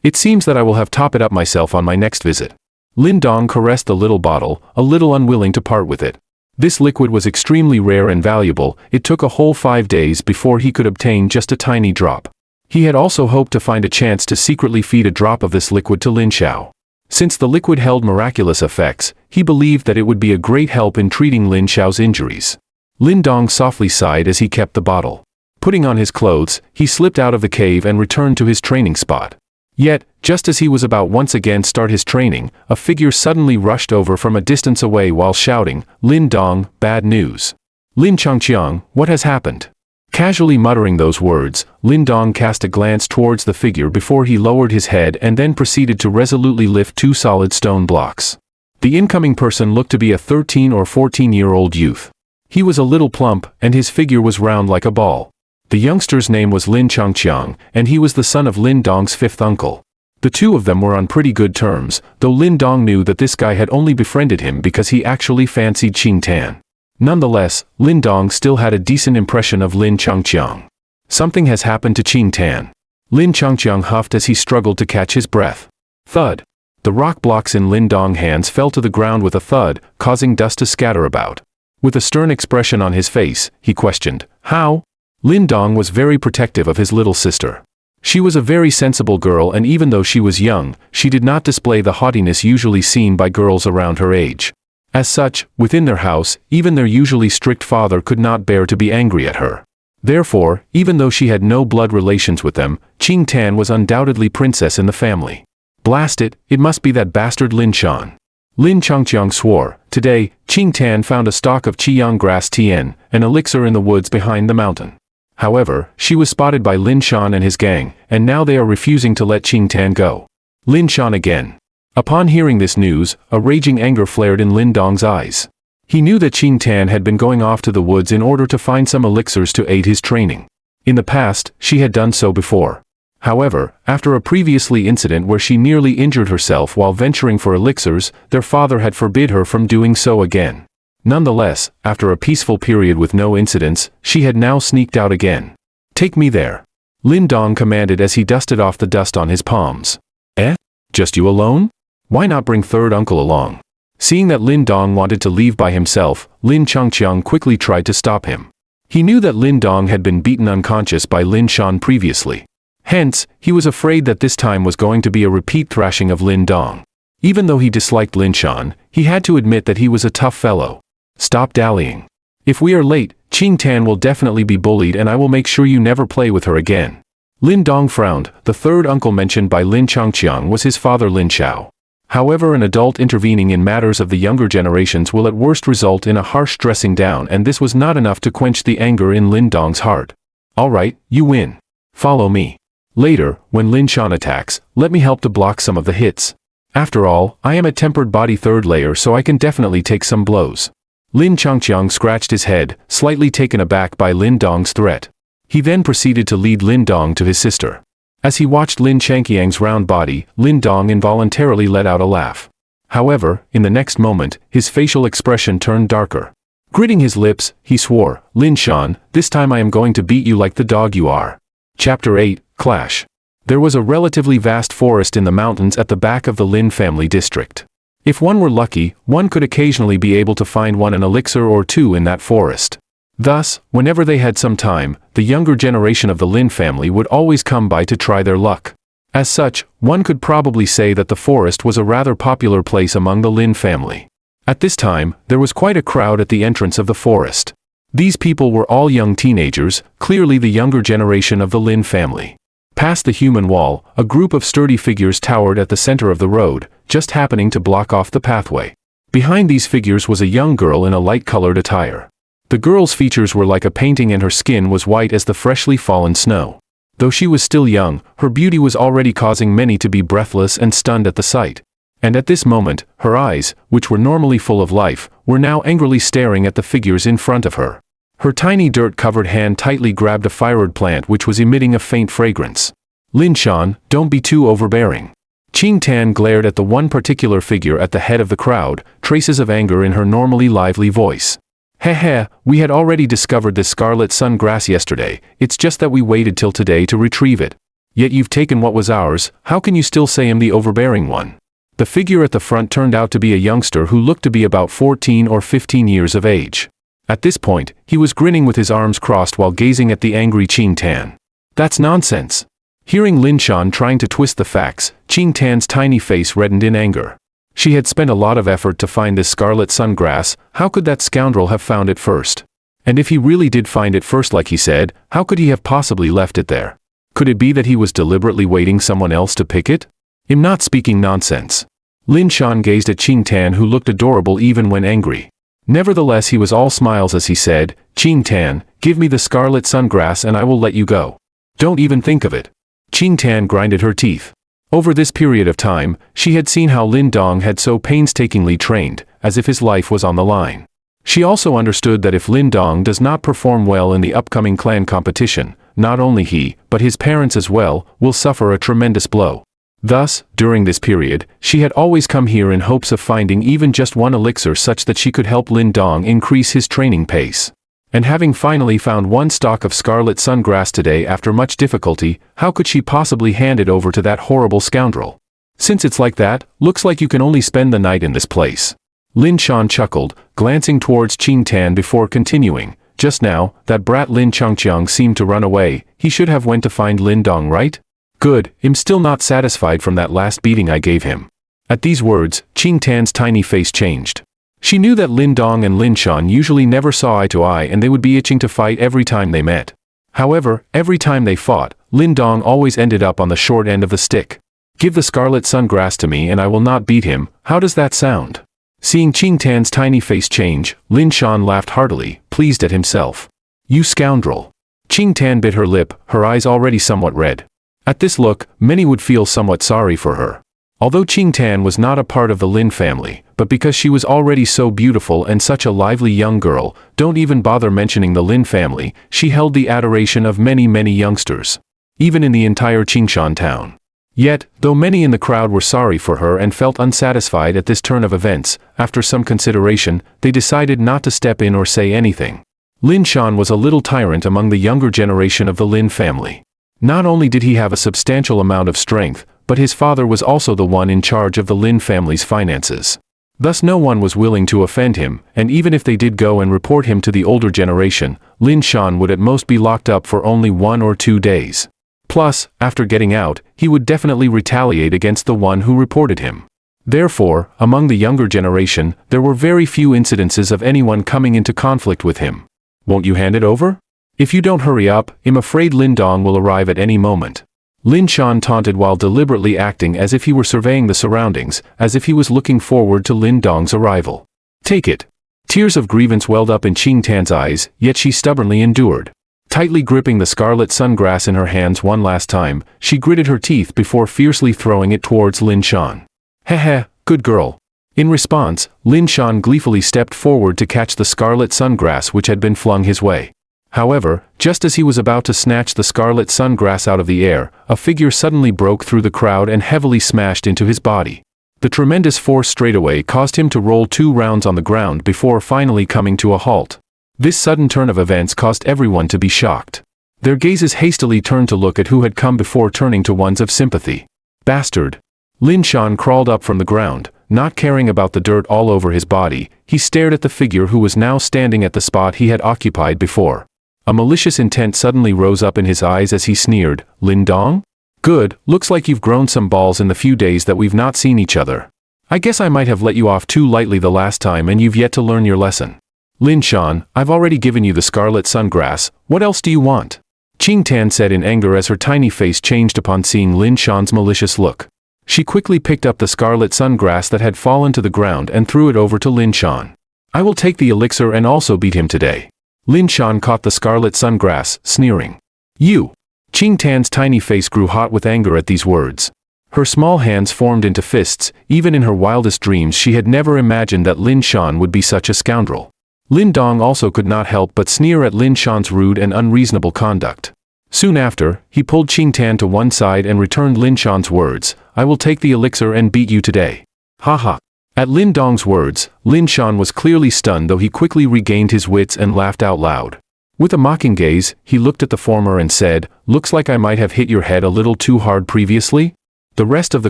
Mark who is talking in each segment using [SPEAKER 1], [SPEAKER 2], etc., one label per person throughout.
[SPEAKER 1] It seems that I will have to top it up myself on my next visit. Lin Dong caressed the little bottle, a little unwilling to part with it. This liquid was extremely rare and valuable. It took a whole 5 days before he could obtain just a tiny drop. He had also hoped to find a chance to secretly feed a drop of this liquid to Lin Xiao. Since the liquid held miraculous effects, he believed that it would be a great help in treating Lin Xiao's injuries. Lin Dong softly sighed as he kept the bottle. Putting on his clothes, he slipped out of the cave and returned to his training spot. Yet, just as he was about once again start his training, a figure suddenly rushed over from a distance away while shouting, "Lin Dong, bad news." "Lin Changqiang, what has happened?" Casually muttering those words, Lin Dong cast a glance towards the figure before he lowered his head and then proceeded to resolutely lift 2 solid stone blocks. The incoming person looked to be a 13 or 14-year-old youth. He was a little plump, and his figure was round like a ball. The youngster's name was Lin Changqiang, and he was the son of Lin Dong's 5th uncle. The two of them were on pretty good terms, though Lin Dong knew that this guy had only befriended him because he actually fancied Qing Tan. Nonetheless, Lin Dong still had a decent impression of Lin Changqiang. Something has happened to Qing Tan. Lin Changqiang huffed as he struggled to catch his breath. Thud. The rock blocks in Lin Dong's hands fell to the ground with a thud, causing dust to scatter about. With a stern expression on his face, he questioned, "How?" Lin Dong was very protective of his little sister. She was a very sensible girl, and even though she was young, she did not display the haughtiness usually seen by girls around her age. As such, within their house, even their usually strict father could not bear to be angry at her. Therefore, even though she had no blood relations with them, Qing Tan was undoubtedly princess in the family. Blast it, it must be that bastard Lin Shan. Lin Changqiang swore. Today, Qing Tan found a stalk of Qiyang grass Tian, an elixir in the woods behind the mountain. However, she was spotted by Lin Shan and his gang, and now they are refusing to let Qing Tan go. Lin Shan again. Upon hearing this news, a raging anger flared in Lin Dong's eyes. He knew that Qing Tan had been going off to the woods in order to find some elixirs to aid his training. In the past, she had done so before. However, after a previously incident where she nearly injured herself while venturing for elixirs, their father had forbid her from doing so again. Nonetheless, after a peaceful period with no incidents, she had now sneaked out again. "Take me there," Lin Dong commanded as he dusted off the dust on his palms. "Eh? Just you alone? Why not bring third uncle along?" Seeing that Lin Dong wanted to leave by himself, Lin Changqiang quickly tried to stop him. He knew that Lin Dong had been beaten unconscious by Lin Shan previously. Hence, he was afraid that this time was going to be a repeat thrashing of Lin Dong. Even though he disliked Lin Shan, he had to admit that he was a tough fellow. "Stop dallying. If we are late, Qing Tan will definitely be bullied, and I will make sure you never play with her again." Lin Dong frowned. The third uncle mentioned by Lin Changqiang was his father Lin Xiao. However, an adult intervening in matters of the younger generations will at worst result in a harsh dressing down, and this was not enough to quench the anger in Lin Dong's heart. "All right, you win. Follow me. Later, when Lin Shan attacks, let me help to block some of the hits. After all, I am a tempered body 3rd layer, so I can definitely take some blows." Lin Changqiang scratched his head, slightly taken aback by Lin Dong's threat. He then proceeded to lead Lin Dong to his sister. As he watched Lin Changqiang's round body, Lin Dong involuntarily let out a laugh. However, in the next moment, his facial expression turned darker. Gritting his lips, he swore, "Lin Shan, this time I am going to beat you like the dog you are." Chapter 8, Clash. There was a relatively vast forest in the mountains at the back of the Lin family district. If one were lucky, one could occasionally be able to find an elixir or two in that forest. Thus, whenever they had some time, the younger generation of the Lin family would always come by to try their luck. As such, one could probably say that the forest was a rather popular place among the Lin family. At this time, there was quite a crowd at the entrance of the forest. These people were all young teenagers, clearly the younger generation of the Lin family. Past the human wall, a group of sturdy figures towered at the center of the road, just happening to block off the pathway. Behind these figures was a young girl in a light-colored attire. The girl's features were like a painting, and her skin was white as the freshly fallen snow. Though she was still young, her beauty was already causing many to be breathless and stunned at the sight. And at this moment, her eyes, which were normally full of life, were now angrily staring at the figures in front of her. Her tiny dirt-covered hand tightly grabbed a firewood plant which was emitting a faint fragrance. "Lin Shan, don't be too overbearing." Qing Tan glared at the one particular figure at the head of the crowd, traces of anger in her normally lively voice. "Heh, we had already discovered this scarlet sun grass yesterday, it's just that we waited till today to retrieve it. Yet you've taken what was ours, how can you still say I'm the overbearing one? The figure at the front turned out to be a youngster who looked to be about 14 or 15 years of age. At this point, he was grinning with his arms crossed while gazing at the angry Qing Tan. That's nonsense. Hearing Lin Shan trying to twist the facts, Qing Tan's tiny face reddened in anger. She had spent a lot of effort to find this scarlet sungrass, how could that scoundrel have found it first? And if he really did find it first like he said, how could he have possibly left it there? Could it be that he was deliberately waiting someone else to pick it? I'm not speaking nonsense. Lin Shan gazed at Qing Tan, who looked adorable even when angry. Nevertheless, he was all smiles as he said, Qing Tan, give me the scarlet sungrass and I will let you go. Don't even think of it. Qing Tan grinded her teeth. Over this period of time, she had seen how Lin Dong had so painstakingly trained, as if his life was on the line. She also understood that if Lin Dong does not perform well in the upcoming clan competition, not only he, but his parents as well, will suffer a tremendous blow. Thus, during this period, she had always come here in hopes of finding even just one elixir such that she could help Lin Dong increase his training pace. And having finally found one stalk of scarlet sungrass today after much difficulty, how could she possibly hand it over to that horrible scoundrel? Since it's like that, looks like you can only spend the night in this place. Lin Shan chuckled, glancing towards Qing Tan before continuing. Just now, that brat Lin Changqiang seemed to run away. He should have went to find Lin Dong, right? Good, I'm still not satisfied from that last beating I gave him. At these words, Qing Tan's tiny face changed. She knew that Lin Dong and Lin Shan usually never saw eye to eye and they would be itching to fight every time they met. However, every time they fought, Lin Dong always ended up on the short end of the stick. Give the scarlet sungrass to me and I will not beat him, how does that sound? Seeing Qing Tan's tiny face change, Lin Shan laughed heartily, pleased at himself. You scoundrel. Qing Tan bit her lip, her eyes already somewhat red. At this look, many would feel somewhat sorry for her. Although Qing Tan was not a part of the Lin family, but because she was already so beautiful and such a lively young girl, don't even bother mentioning the Lin family, she held the adoration of many youngsters. Even in the entire Qingshan town. Yet, though many in the crowd were sorry for her and felt unsatisfied at this turn of events, after some consideration, they decided not to step in or say anything. Lin Shan was a little tyrant among the younger generation of the Lin family. Not only did he have a substantial amount of strength, but his father was also the one in charge of the Lin family's finances. Thus no one was willing to offend him, and even if they did go and report him to the older generation, Lin Shan would at most be locked up for only 1 or 2 days. Plus, after getting out, he would definitely retaliate against the one who reported him. Therefore, among the younger generation, there were very few incidences of anyone coming into conflict with him. Won't you hand it over? If you don't hurry up, I'm afraid Lin Dong will arrive at any moment. Lin Shan taunted while deliberately acting as if he were surveying the surroundings, as if he was looking forward to Lin Dong's arrival. Take it. Tears of grievance welled up in Qing Tan's eyes, yet she stubbornly endured. Tightly gripping the scarlet sungrass in her hands one last time, she gritted her teeth before fiercely throwing it towards Lin Shan. Heh, good girl. In response, Lin Shan gleefully stepped forward to catch the scarlet sungrass which had been flung his way. However, just as he was about to snatch the scarlet sungrass out of the air, a figure suddenly broke through the crowd and heavily smashed into his body. The tremendous force straightaway caused him to roll 2 rounds on the ground before finally coming to a halt. This sudden turn of events caused everyone to be shocked. Their gazes hastily turned to look at who had come before turning to ones of sympathy. Bastard! Lin Shan crawled up from the ground, not caring about the dirt all over his body. He stared at the figure who was now standing at the spot he had occupied before. A malicious intent suddenly rose up in his eyes as he sneered, Lin Dong? Good, looks like you've grown some balls in the few days that we've not seen each other. I guess I might have let you off too lightly the last time and you've yet to learn your lesson. Lin Shan, I've already given you the scarlet sungrass, what else do you want? Qing Tan said in anger as her tiny face changed upon seeing Lin Shan's malicious look. She quickly picked up the scarlet sungrass that had fallen to the ground and threw it over to Lin Shan. I will take the elixir and also beat him today. Lin Shan caught the scarlet sungrass, sneering. You! Qing Tan's tiny face grew hot with anger at these words. Her small hands formed into fists. Even in her wildest dreams she had never imagined that Lin Shan would be such a scoundrel. Lin Dong also could not help but sneer at Lin Shan's rude and unreasonable conduct. Soon after, he pulled Qing Tan to one side and returned Lin Shan's words, I will take the elixir and beat you today. Haha. At Lin Dong's words, Lin Shan was clearly stunned, though he quickly regained his wits and laughed out loud. With a mocking gaze, he looked at the former and said, "Looks like I might have hit your head a little too hard previously?" The rest of the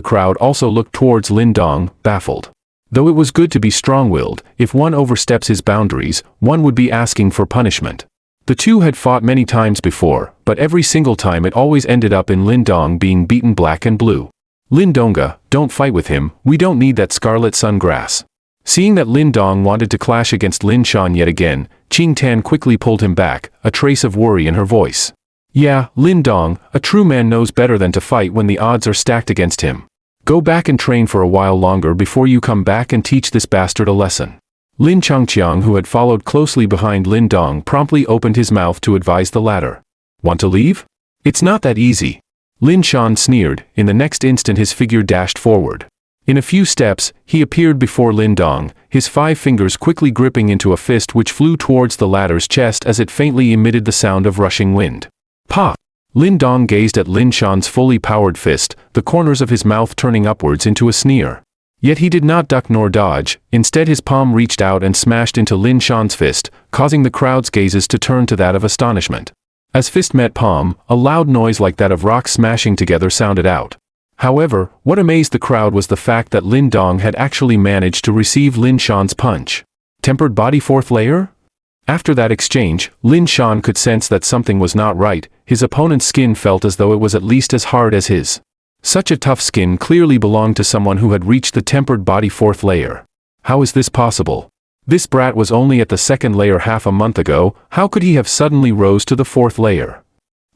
[SPEAKER 1] crowd also looked towards Lin Dong, baffled. Though it was good to be strong-willed, if one oversteps his boundaries, one would be asking for punishment. The two had fought many times before, but every single time it always ended up in Lin Dong being beaten black and blue. "Lin Donga, don't fight with him, we don't need that scarlet sun grass." Seeing that Lin Dong wanted to clash against Lin Shan yet again, Qing Tan quickly pulled him back, a trace of worry in her voice. "Yeah, Lin Dong, a true man knows better than to fight when the odds are stacked against him. Go back and train for a while longer before you come back and teach this bastard a lesson." Lin Changqiang, who had followed closely behind Lin Dong, promptly opened his mouth to advise the latter. "Want to leave? It's not that easy." Lin Shan sneered. In the next instant his figure dashed forward. In a few steps, he appeared before Lin Dong, his 5 fingers quickly gripping into a fist which flew towards the latter's chest as it faintly emitted the sound of rushing wind. "Pa!" Lin Dong gazed at Lin Shan's fully powered fist, the corners of his mouth turning upwards into a sneer. Yet he did not duck nor dodge, instead his palm reached out and smashed into Lin Shan's fist, causing the crowd's gazes to turn to that of astonishment. As fist met palm, a loud noise like that of rocks smashing together sounded out. However, what amazed the crowd was the fact that Lin Dong had actually managed to receive Lin Shan's punch. Tempered body 4th layer? After that exchange, Lin Shan could sense that something was not right. His opponent's skin felt as though it was at least as hard as his. Such a tough skin clearly belonged to someone who had reached the tempered body 4th layer. How is this possible? This brat was only at the 2nd layer half a month ago, how could he have suddenly rose to the 4th layer?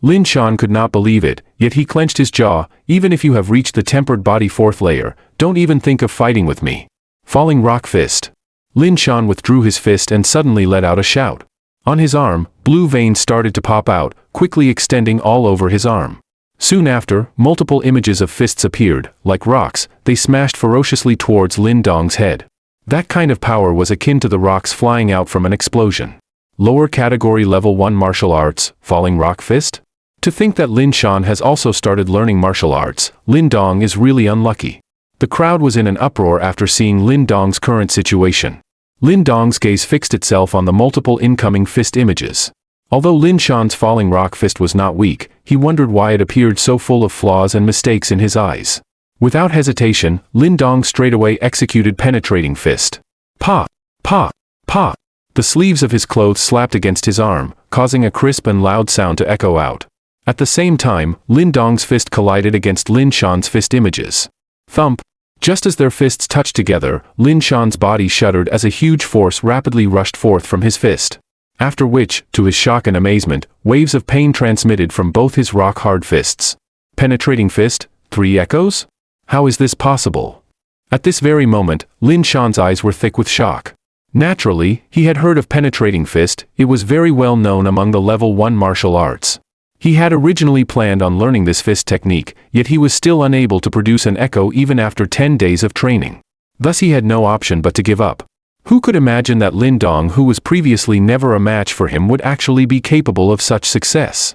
[SPEAKER 1] Lin Shan could not believe it, yet he clenched his jaw. "Even if you have reached the tempered body 4th layer, don't even think of fighting with me." Falling rock fist. Lin Shan withdrew his fist and suddenly let out a shout. On his arm, blue veins started to pop out, quickly extending all over his arm. Soon after, multiple images of fists appeared. Like rocks, they smashed ferociously towards Lin Dong's head. That kind of power was akin to the rocks flying out from an explosion. Lower category level 1 martial arts, falling rock fist? To think that Lin Shan has also started learning martial arts, Lin Dong is really unlucky. The crowd was in an uproar after seeing Lin Dong's current situation. Lin Dong's gaze fixed itself on the multiple incoming fist images. Although Lin Shan's falling rock fist was not weak, he wondered why it appeared so full of flaws and mistakes in his eyes. Without hesitation, Lin Dong straightaway executed penetrating fist. Pa! Pa! Pa! The sleeves of his clothes slapped against his arm, causing a crisp and loud sound to echo out. At the same time, Lin Dong's fist collided against Lin Shan's fist images. Thump! Just as their fists touched together, Lin Shan's body shuddered as a huge force rapidly rushed forth from his fist. After which, to his shock and amazement, waves of pain transmitted from both his rock-hard fists. Penetrating fist? 3 echoes? How is this possible? At this very moment, Lin Shan's eyes were thick with shock. Naturally, he had heard of penetrating fist. It was very well known among the level 1 martial arts. He had originally planned on learning this fist technique, yet he was still unable to produce an echo even after 10 days of training. Thus he had no option but to give up. Who could imagine that Lin Dong, who was previously never a match for him, would actually be capable of such success?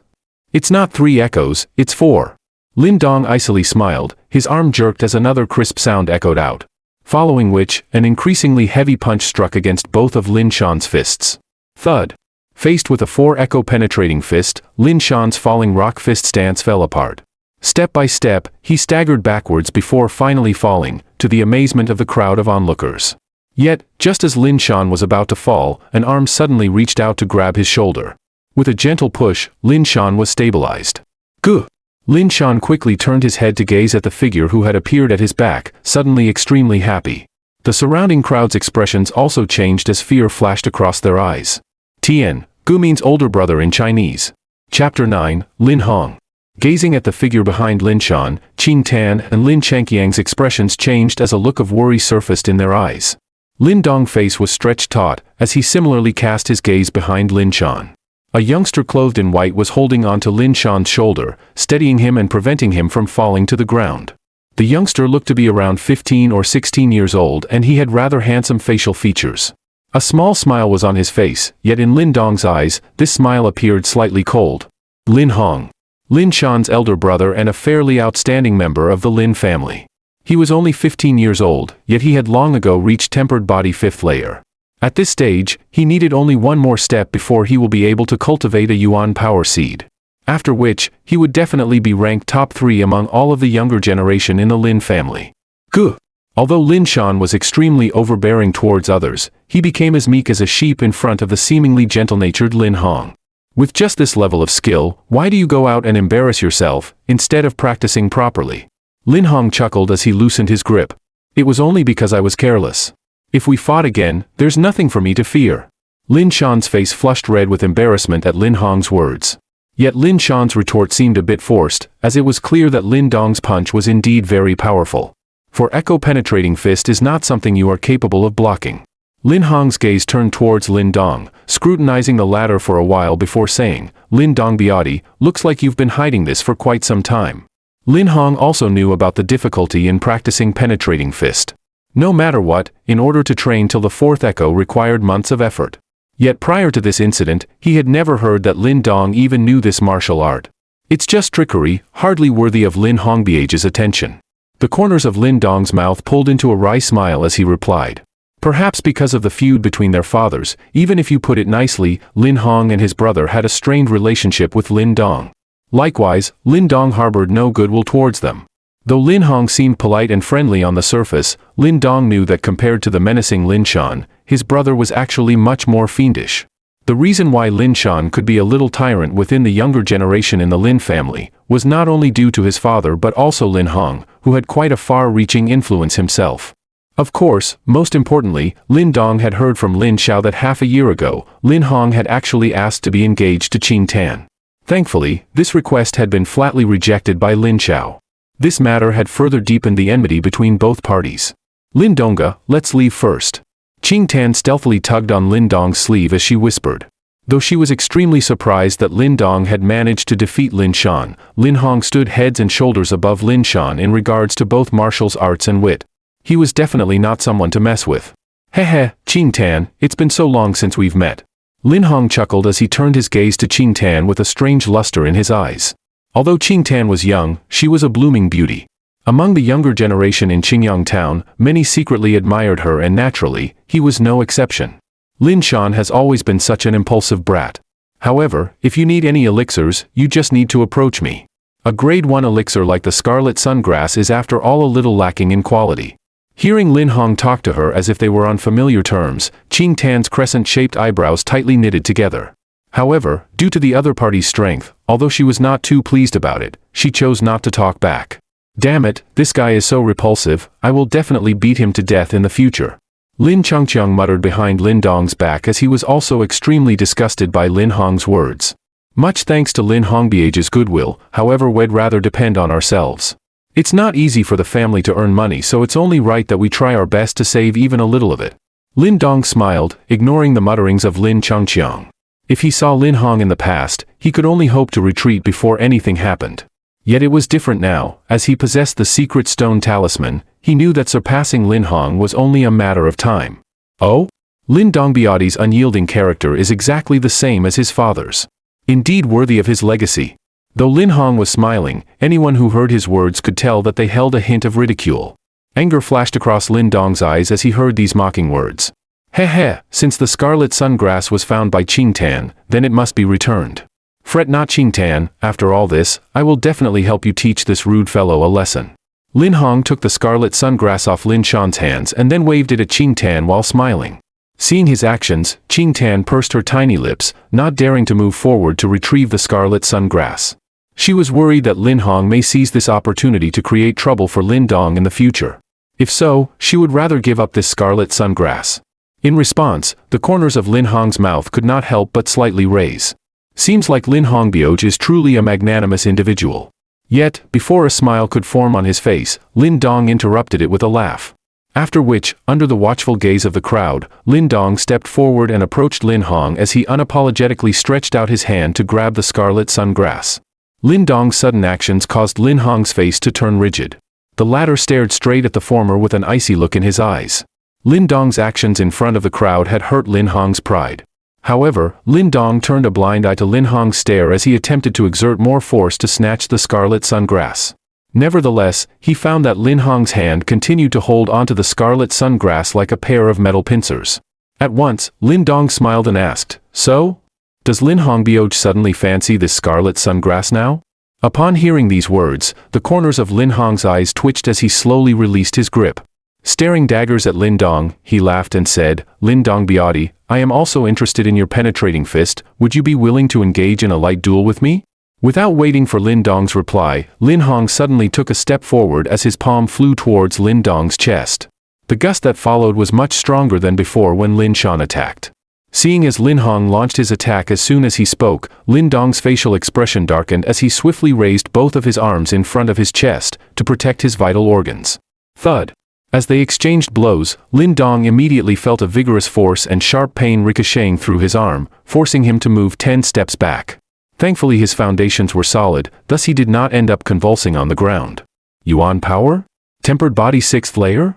[SPEAKER 1] It's not 3 echoes, it's 4. Lin Dong icily smiled, his arm jerked as another crisp sound echoed out. Following which, an increasingly heavy punch struck against both of Lin Shan's fists. Thud. Faced with a 4-echo penetrating fist, Lin Shan's falling rock fist stance fell apart. Step by step, he staggered backwards before finally falling, to the amazement of the crowd of onlookers. Yet, just as Lin Shan was about to fall, an arm suddenly reached out to grab his shoulder. With a gentle push, Lin Shan was stabilized. Gah! Lin Shan quickly turned his head to gaze at the figure who had appeared at his back, suddenly extremely happy. The surrounding crowd's expressions also changed as fear flashed across their eyes. Tian, Gu means older brother in Chinese. Chapter 9, Lin Hong. Gazing at the figure behind Lin Shan, Qing Tan and Lin Changqiang's expressions changed as a look of worry surfaced in their eyes. Lin Dong's face was stretched taut, as he similarly cast his gaze behind Lin Shan. A youngster clothed in white was holding onto Lin Shan's shoulder, steadying him and preventing him from falling to the ground. The youngster looked to be around 15 or 16 years old, and he had rather handsome facial features. A small smile was on his face, yet in Lin Dong's eyes, this smile appeared slightly cold. Lin Hong. Lin Shan's elder brother and a fairly outstanding member of the Lin family. He was only 15 years old, yet he had long ago reached tempered body 5th layer. At this stage, he needed only one more step before he will be able to cultivate a Yuan power seed. After which, he would definitely be ranked top 3 among all of the younger generation in the Lin family. Guh! Although Lin Shan was extremely overbearing towards others, he became as meek as a sheep in front of the seemingly gentle-natured Lin Hong. With just this level of skill, why do you go out and embarrass yourself, instead of practicing properly? Lin Hong chuckled as he loosened his grip. It was only because I was careless. If we fought again, there's nothing for me to fear. Lin Shan's face flushed red with embarrassment at Lin Hong's words. Yet Lin Shan's retort seemed a bit forced, as it was clear that Lin Dong's punch was indeed very powerful. For echo-penetrating fist is not something you are capable of blocking. Lin Hong's gaze turned towards Lin Dong, scrutinizing the latter for a while before saying, Lin Dong Biati, looks like you've been hiding this for quite some time. Lin Hong also knew about the difficulty in practicing penetrating fist. No matter what, in order to train till the 4th echo required months of effort. Yet prior to this incident, he had never heard that Lin Dong even knew this martial art. It's just trickery, hardly worthy of Lin Hongbiage's attention. The corners of Lin Dong's mouth pulled into a wry smile as he replied. Perhaps because of the feud between their fathers, even if you put it nicely, Lin Hong and his brother had a strained relationship with Lin Dong. Likewise, Lin Dong harbored no goodwill towards them. Though Lin Hong seemed polite and friendly on the surface, Lin Dong knew that compared to the menacing Lin Shan, his brother was actually much more fiendish. The reason why Lin Shan could be a little tyrant within the younger generation in the Lin family was not only due to his father but also Lin Hong, who had quite a far-reaching influence himself. Of course, most importantly, Lin Dong had heard from Lin Xiao that half a year ago, Lin Hong had actually asked to be engaged to Qing Tan. Thankfully, this request had been flatly rejected by Lin Xiao. This matter had further deepened the enmity between both parties. Lin Donga, let's leave first. Qing Tan stealthily tugged on Lin Dong's sleeve as she whispered. Though she was extremely surprised that Lin Dong had managed to defeat Lin Shan, Lin Hong stood heads and shoulders above Lin Shan in regards to both martial arts and wit. He was definitely not someone to mess with. Hehe, Qing Tan, it's been so long since we've met. Lin Hong chuckled as he turned his gaze to Qing Tan with a strange luster in his eyes. Although Qing Tan was young, she was a blooming beauty. Among the younger generation in Qingyang town, many secretly admired her and naturally, he was no exception. Lin Shan has always been such an impulsive brat. However, if you need any elixirs, you just need to approach me. A grade 1 elixir like the Scarlet Sungrass is after all a little lacking in quality. Hearing Lin Hong talk to her as if they were on familiar terms, Qing Tan's crescent-shaped eyebrows tightly knitted together. However, due to the other party's strength, although she was not too pleased about it, she chose not to talk back. Damn it, this guy is so repulsive, I will definitely beat him to death in the future. Lin Changqiang muttered behind Lin Dong's back as he was also extremely disgusted by Lin Hong's words. Much thanks to Lin Hongbiage's goodwill, however we'd rather depend on ourselves. It's not easy for the family to earn money, so it's only right that we try our best to save even a little of it. Lin Dong smiled, ignoring the mutterings of Lin Changqiang. If he saw Lin Hong in the past, he could only hope to retreat before anything happened. Yet it was different now, as he possessed the secret stone talisman, he knew that surpassing Lin Hong was only a matter of time. Oh? Lin Dongbiati's unyielding character is exactly the same as his father's. Indeed worthy of his legacy. Though Lin Hong was smiling, anyone who heard his words could tell that they held a hint of ridicule. Anger flashed across Lin Dong's eyes as he heard these mocking words. Heh, since the Scarlet Sungrass was found by Qing Tan, then it must be returned. Fret not Qing Tan, after all this, I will definitely help you teach this rude fellow a lesson. Lin Hong took the Scarlet Sungrass off Lin Shan's hands and then waved it at Qing Tan while smiling. Seeing his actions, Qing Tan pursed her tiny lips, not daring to move forward to retrieve the Scarlet Sungrass. She was worried that Lin Hong may seize this opportunity to create trouble for Lin Dong in the future. If so, she would rather give up this Scarlet Sungrass. In response, the corners of Lin Hong's mouth could not help but slightly raise. Seems like Lin Hongbiage is truly a magnanimous individual. Yet, before a smile could form on his face, Lin Dong interrupted it with a laugh. After which, under the watchful gaze of the crowd, Lin Dong stepped forward and approached Lin Hong as he unapologetically stretched out his hand to grab the Scarlet Sungrass. Lin Dong's sudden actions caused Lin Hong's face to turn rigid. The latter stared straight at the former with an icy look in his eyes. Lin Dong's actions in front of the crowd had hurt Lin Hong's pride. However, Lin Dong turned a blind eye to Lin Hong's stare as he attempted to exert more force to snatch the Scarlet Sungrass. Nevertheless, he found that Lin Hong's hand continued to hold onto the Scarlet Sungrass like a pair of metal pincers. At once, Lin Dong smiled and asked, "So? Does Lin Hongbioj suddenly fancy this scarlet sungrass now?" Upon hearing these words, the corners of Lin Hong's eyes twitched as he slowly released his grip. Staring daggers at Lin Dong, he laughed and said, "Lin Dong Biati, I am also interested in your penetrating fist. Would you be willing to engage in a light duel with me?" Without waiting for Lin Dong's reply, Lin Hong suddenly took a step forward as his palm flew towards Lin Dong's chest. The gust that followed was much stronger than before when Lin Shan attacked. Seeing as Lin Hong launched his attack as soon as he spoke, Lin Dong's facial expression darkened as he swiftly raised both of his arms in front of his chest to protect his vital organs. Thud. As they exchanged blows, Lin Dong immediately felt a vigorous force and sharp pain ricocheting through his arm, forcing him to move 10 steps back. Thankfully his foundations were solid, thus he did not end up convulsing on the ground. Yuan power? Tempered body 6th layer?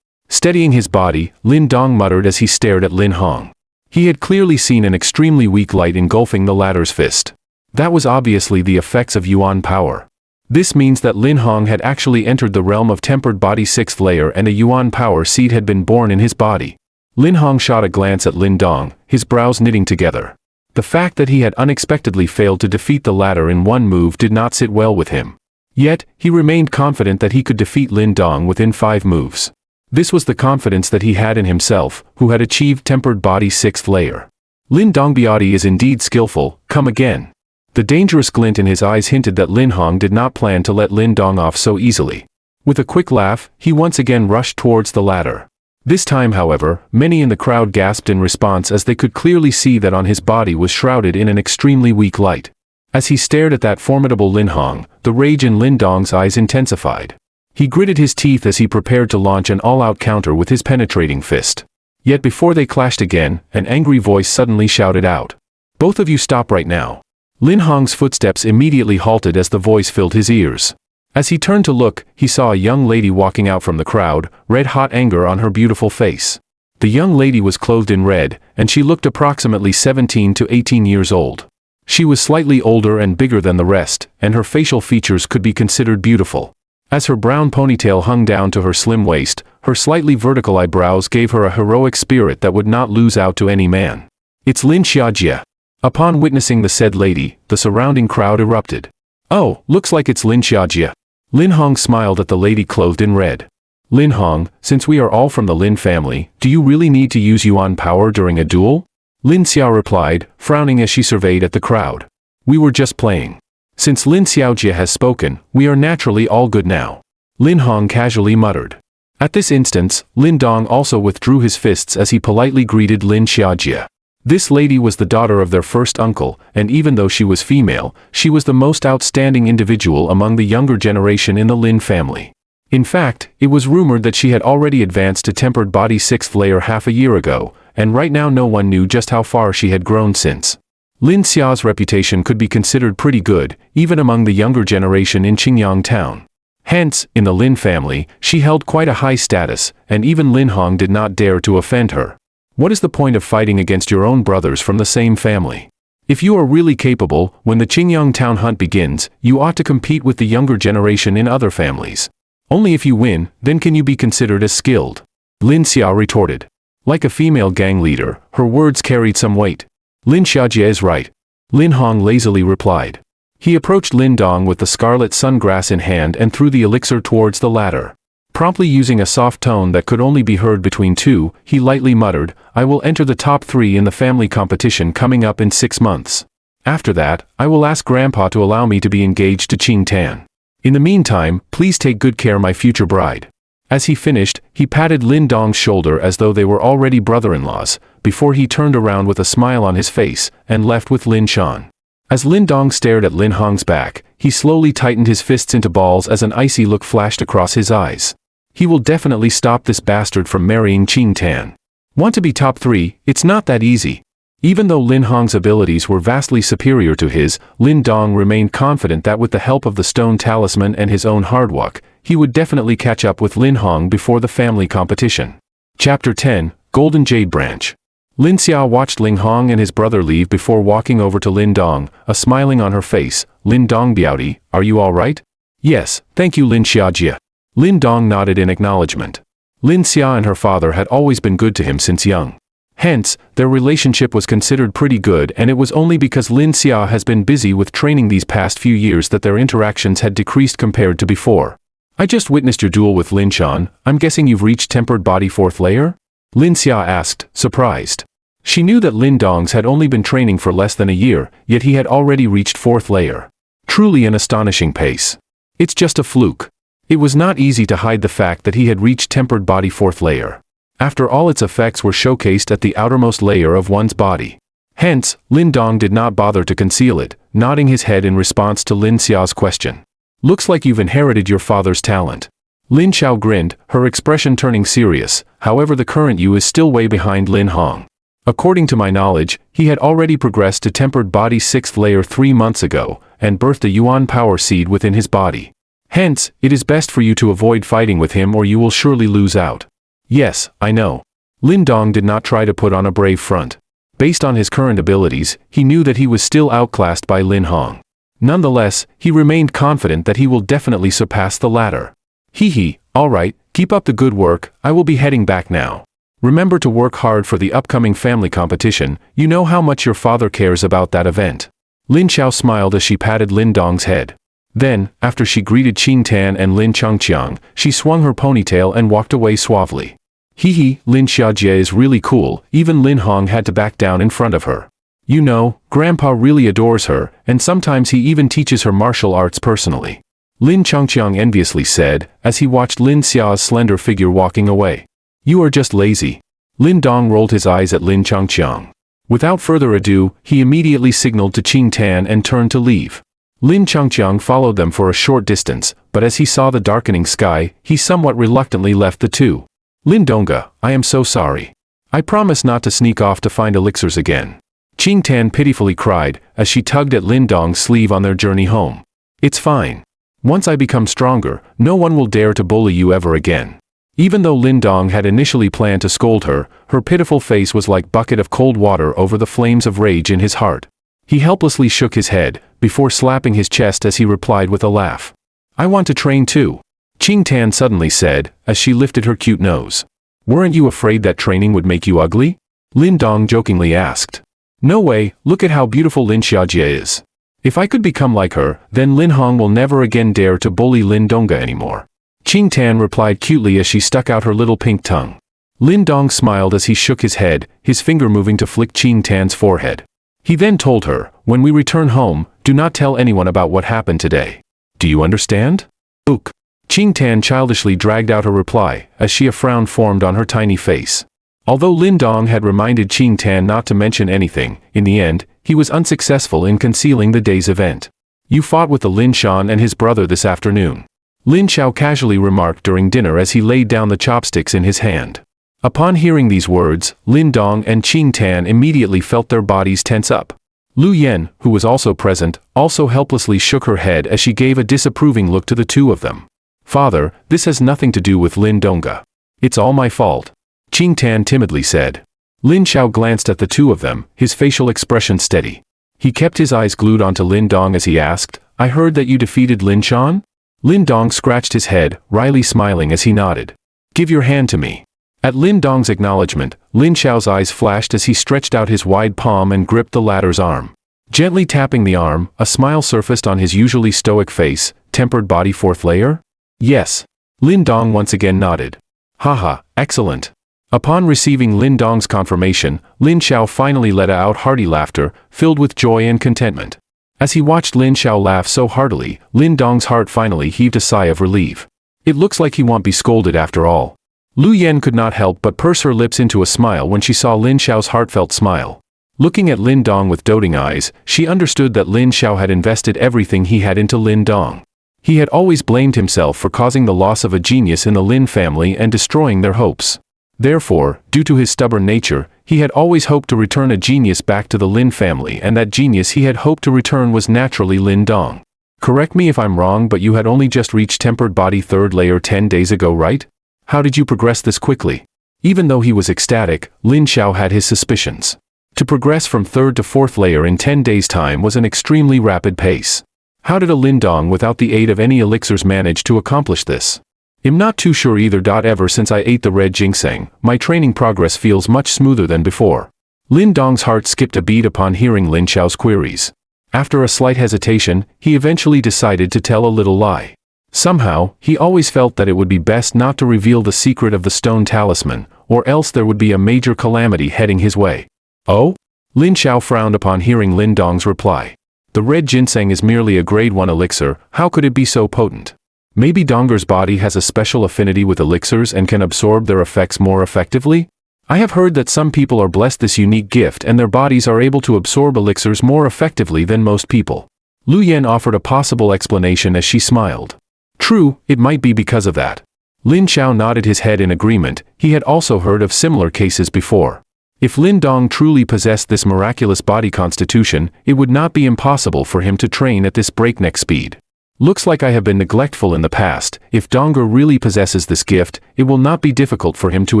[SPEAKER 1] Steadying his body, Lin Dong muttered as he stared at Lin Hong. He had clearly seen an extremely weak light engulfing the latter's fist. That was obviously the effects of Yuan power. This means that Lin Hong had actually entered the realm of tempered body 6th layer and a Yuan power seed had been born in his body. Lin Hong shot a glance at Lin Dong, his brows knitting together. The fact that he had unexpectedly failed to defeat the latter in one move did not sit well with him. Yet, he remained confident that he could defeat Lin Dong within 5 moves. This was the confidence that he had in himself, who had achieved tempered body 6th layer. Lin Dongbiati is indeed skillful, come again. The dangerous glint in his eyes hinted that Lin Hong did not plan to let Lin Dong off so easily. With a quick laugh, he once again rushed towards the latter. This time, however, many in the crowd gasped in response as they could clearly see that on his body was shrouded in an extremely weak light. As he stared at that formidable Lin Hong, the rage in Lin Dong's eyes intensified. He gritted his teeth as he prepared to launch an all-out counter with his penetrating fist. Yet before they clashed again, an angry voice suddenly shouted out, "Both of you stop right now." Lin Hong's footsteps immediately halted as the voice filled his ears. As he turned to look, he saw a young lady walking out from the crowd, red-hot anger on her beautiful face. The young lady was clothed in red, and she looked approximately 17 to 18 years old. She was slightly older and bigger than the rest, and her facial features could be considered beautiful. As her brown ponytail hung down to her slim waist, her slightly vertical eyebrows gave her a heroic spirit that would not lose out to any man. "It's Lin Xiaojie." Upon witnessing the said lady, the surrounding crowd erupted. "Oh, looks like it's Lin Xiaojie." Lin Hong smiled at the lady clothed in red. "Lin Hong, since we are all from the Lin family, do you really need to use Yuan power during a duel?" Lin Xiao replied, frowning as she surveyed at the crowd. "We were just playing. Since Lin Xiaojie has spoken, we are naturally all good now." Lin Hong casually muttered. At this instance, Lin Dong also withdrew his fists as he politely greeted Lin Xiaojie. This lady was the daughter of their first uncle, and even though she was female, she was the most outstanding individual among the younger generation in the Lin family. In fact, it was rumored that she had already advanced to tempered body 6th layer half a year ago, and right now no one knew just how far she had grown since. Lin Xiao's reputation could be considered pretty good, even among the younger generation in Qingyang town. Hence, in the Lin family, she held quite a high status, and even Lin Hong did not dare to offend her. What is the point of fighting against your own brothers from the same family? If you are really capable, when the Qingyang town hunt begins, you ought to compete with the younger generation in other families. Only if you win, then can you be considered as skilled. Lin Xiao retorted. Like a female gang leader, her words carried some weight. Lin Xiaojie is right. Lin Hong lazily replied. He approached Lin Dong with the scarlet sungrass in hand and threw the elixir towards the latter. Promptly using a soft tone that could only be heard between two, he lightly muttered, "I will enter the top 3 in the family competition coming up in 6 months. After that, I will ask Grandpa to allow me to be engaged to Qing Tan. In the meantime, please take good care my future bride." As he finished, he patted Lin Dong's shoulder as though they were already brother-in-laws, before he turned around with a smile on his face, and left with Lin Shan. As Lin Dong stared at Lin Hong's back, he slowly tightened his fists into balls as an icy look flashed across his eyes. He will definitely stop this bastard from marrying Qing Tan. Want to be top 3? It's not that easy. Even though Lin Hong's abilities were vastly superior to his, Lin Dong remained confident that with the help of the stone talisman and his own hard work, he would definitely catch up with Lin Hong before the family competition. Chapter 10, Golden Jade Branch. Lin Xiao watched Lin Hong and his brother leave before walking over to Lin Dong, a smiling on her face. "Lin Dong Biaoti, are you all right?" "Yes, thank you Lin Xiaojie." Lin Dong nodded in acknowledgement. Lin Xia and her father had always been good to him since young. Hence, their relationship was considered pretty good, and it was only because Lin Xia has been busy with training these past few years that their interactions had decreased compared to before. I just witnessed your duel with Lin Shan. I'm guessing you've reached tempered body 4th layer? Lin Xia asked, surprised. She knew that Lin Dong's had only been training for less than a year, yet he had already reached 4th layer. Truly an astonishing pace. It's just a fluke. It was not easy to hide the fact that he had reached tempered body 4th layer. After all, its effects were showcased at the outermost layer of one's body. Hence, Lin Dong did not bother to conceal it, nodding his head in response to Lin Xiao's question. Looks like you've inherited your father's talent. Lin Xiao grinned, her expression turning serious. However, the current you is still way behind Lin Hong. According to my knowledge, he had already progressed to tempered body 6th layer 3 months ago, and birthed a Yuan power seed within his body. Hence, it is best for you to avoid fighting with him, or you will surely lose out. Yes, I know. Lin Dong did not try to put on a brave front. Based on his current abilities, he knew that he was still outclassed by Lin Hong. Nonetheless, he remained confident that he will definitely surpass the latter. Hee, alright, keep up the good work, I will be heading back now. Remember to work hard for the upcoming family competition, you know how much your father cares about that event. Lin Xiao smiled as she patted Lin Dong's head. Then, after she greeted Qing Tan and Lin Changqiang, she swung her ponytail and walked away suavely. Lin Xiaojie is really cool, even Lin Hong had to back down in front of her. You know, Grandpa really adores her, and sometimes he even teaches her martial arts personally. Lin Changqiang enviously said, as he watched Lin Xiao's slender figure walking away. You are just lazy. Lin Dong rolled his eyes at Lin Changqiang. Without further ado, he immediately signaled to Qing Tan and turned to leave. Lin Changqiang followed them for a short distance, but as he saw the darkening sky, he somewhat reluctantly left the two. Lin Donga, I am so sorry. I promise not to sneak off to find elixirs again. Qing Tan pitifully cried, as she tugged at Lin Dong's sleeve on their journey home. It's fine. Once I become stronger, no one will dare to bully you ever again. Even though Lin Dong had initially planned to scold her, her pitiful face was like a bucket of cold water over the flames of rage in his heart. He helplessly shook his head, before slapping his chest as he replied with a laugh. I want to train too. Qing Tan suddenly said, as she lifted her cute nose. Weren't you afraid that training would make you ugly? Lin Dong jokingly asked. No way, look at how beautiful Lin Xiaojie is. If I could become like her, then Lin Hong will never again dare to bully Lin Donga anymore. Qing Tan replied cutely as she stuck out her little pink tongue. Lin Dong smiled as he shook his head, his finger moving to flick Qing Tan's forehead. He then told her, when we return home, do not tell anyone about what happened today. Do you understand? Ook. Qing Tan childishly dragged out her reply, as a frown formed on her tiny face. Although Lin Dong had reminded Qing Tan not to mention anything, in the end, he was unsuccessful in concealing the day's event. You fought with the Lin Shan and his brother this afternoon. Lin Xiao casually remarked during dinner as he laid down the chopsticks in his hand. Upon hearing these words, Lin Dong and Qing Tan immediately felt their bodies tense up. Lu Yen, who was also present, also helplessly shook her head as she gave a disapproving look to the two of them. Father, this has nothing to do with Lin Donga. It's all my fault. Qing Tan timidly said. Lin Xiao glanced at the two of them, his facial expression steady. He kept his eyes glued onto Lin Dong as he asked, I heard that you defeated Lin Shan? Lin Dong scratched his head, wryly smiling as he nodded. Give your hand to me. At Lin Dong's acknowledgement, Lin Xiao's eyes flashed as he stretched out his wide palm and gripped the latter's arm. Gently tapping the arm, a smile surfaced on his usually stoic face. Tempered body 4th layer? Yes. Lin Dong once again nodded. Haha, excellent. Upon receiving Lin Dong's confirmation, Lin Xiao finally let out hearty laughter, filled with joy and contentment. As he watched Lin Xiao laugh so heartily, Lin Dong's heart finally heaved a sigh of relief. It looks like he won't be scolded after all. Lu Yen could not help but purse her lips into a smile when she saw Lin Xiao's heartfelt smile. Looking at Lin Dong with doting eyes, she understood that Lin Xiao had invested everything he had into Lin Dong. He had always blamed himself for causing the loss of a genius in the Lin family and destroying their hopes. Therefore, due to his stubborn nature, he had always hoped to return a genius back to the Lin family, and that genius he had hoped to return was naturally Lin Dong. Correct me if I'm wrong, but you had only just reached tempered body 3rd layer 10 days ago, right? How did you progress this quickly? Even though he was ecstatic, Lin Xiao had his suspicions. To progress from 3rd to 4th layer in 10 days' time was an extremely rapid pace. How did a Lin Dong without the aid of any elixirs manage to accomplish this? I'm not too sure either. Ever since I ate the red ginseng, my training progress feels much smoother than before. Lin Dong's heart skipped a beat upon hearing Lin Xiao's queries. After a slight hesitation, he eventually decided to tell a little lie. Somehow, he always felt that it would be best not to reveal the secret of the stone talisman, or else there would be a major calamity heading his way. Oh? Lin Xiao frowned upon hearing Lin Dong's reply. The red ginseng is merely a grade 1 elixir, how could it be so potent? Maybe Donger's body has a special affinity with elixirs and can absorb their effects more effectively? I have heard that some people are blessed this unique gift and their bodies are able to absorb elixirs more effectively than most people. Lu Yan offered a possible explanation as she smiled. True, it might be because of that. Lin Xiao nodded his head in agreement. He had also heard of similar cases before. If Lin Dong truly possessed this miraculous body constitution, it would not be impossible for him to train at this breakneck speed. Looks like I have been neglectful in the past. If Donger really possesses this gift, it will not be difficult for him to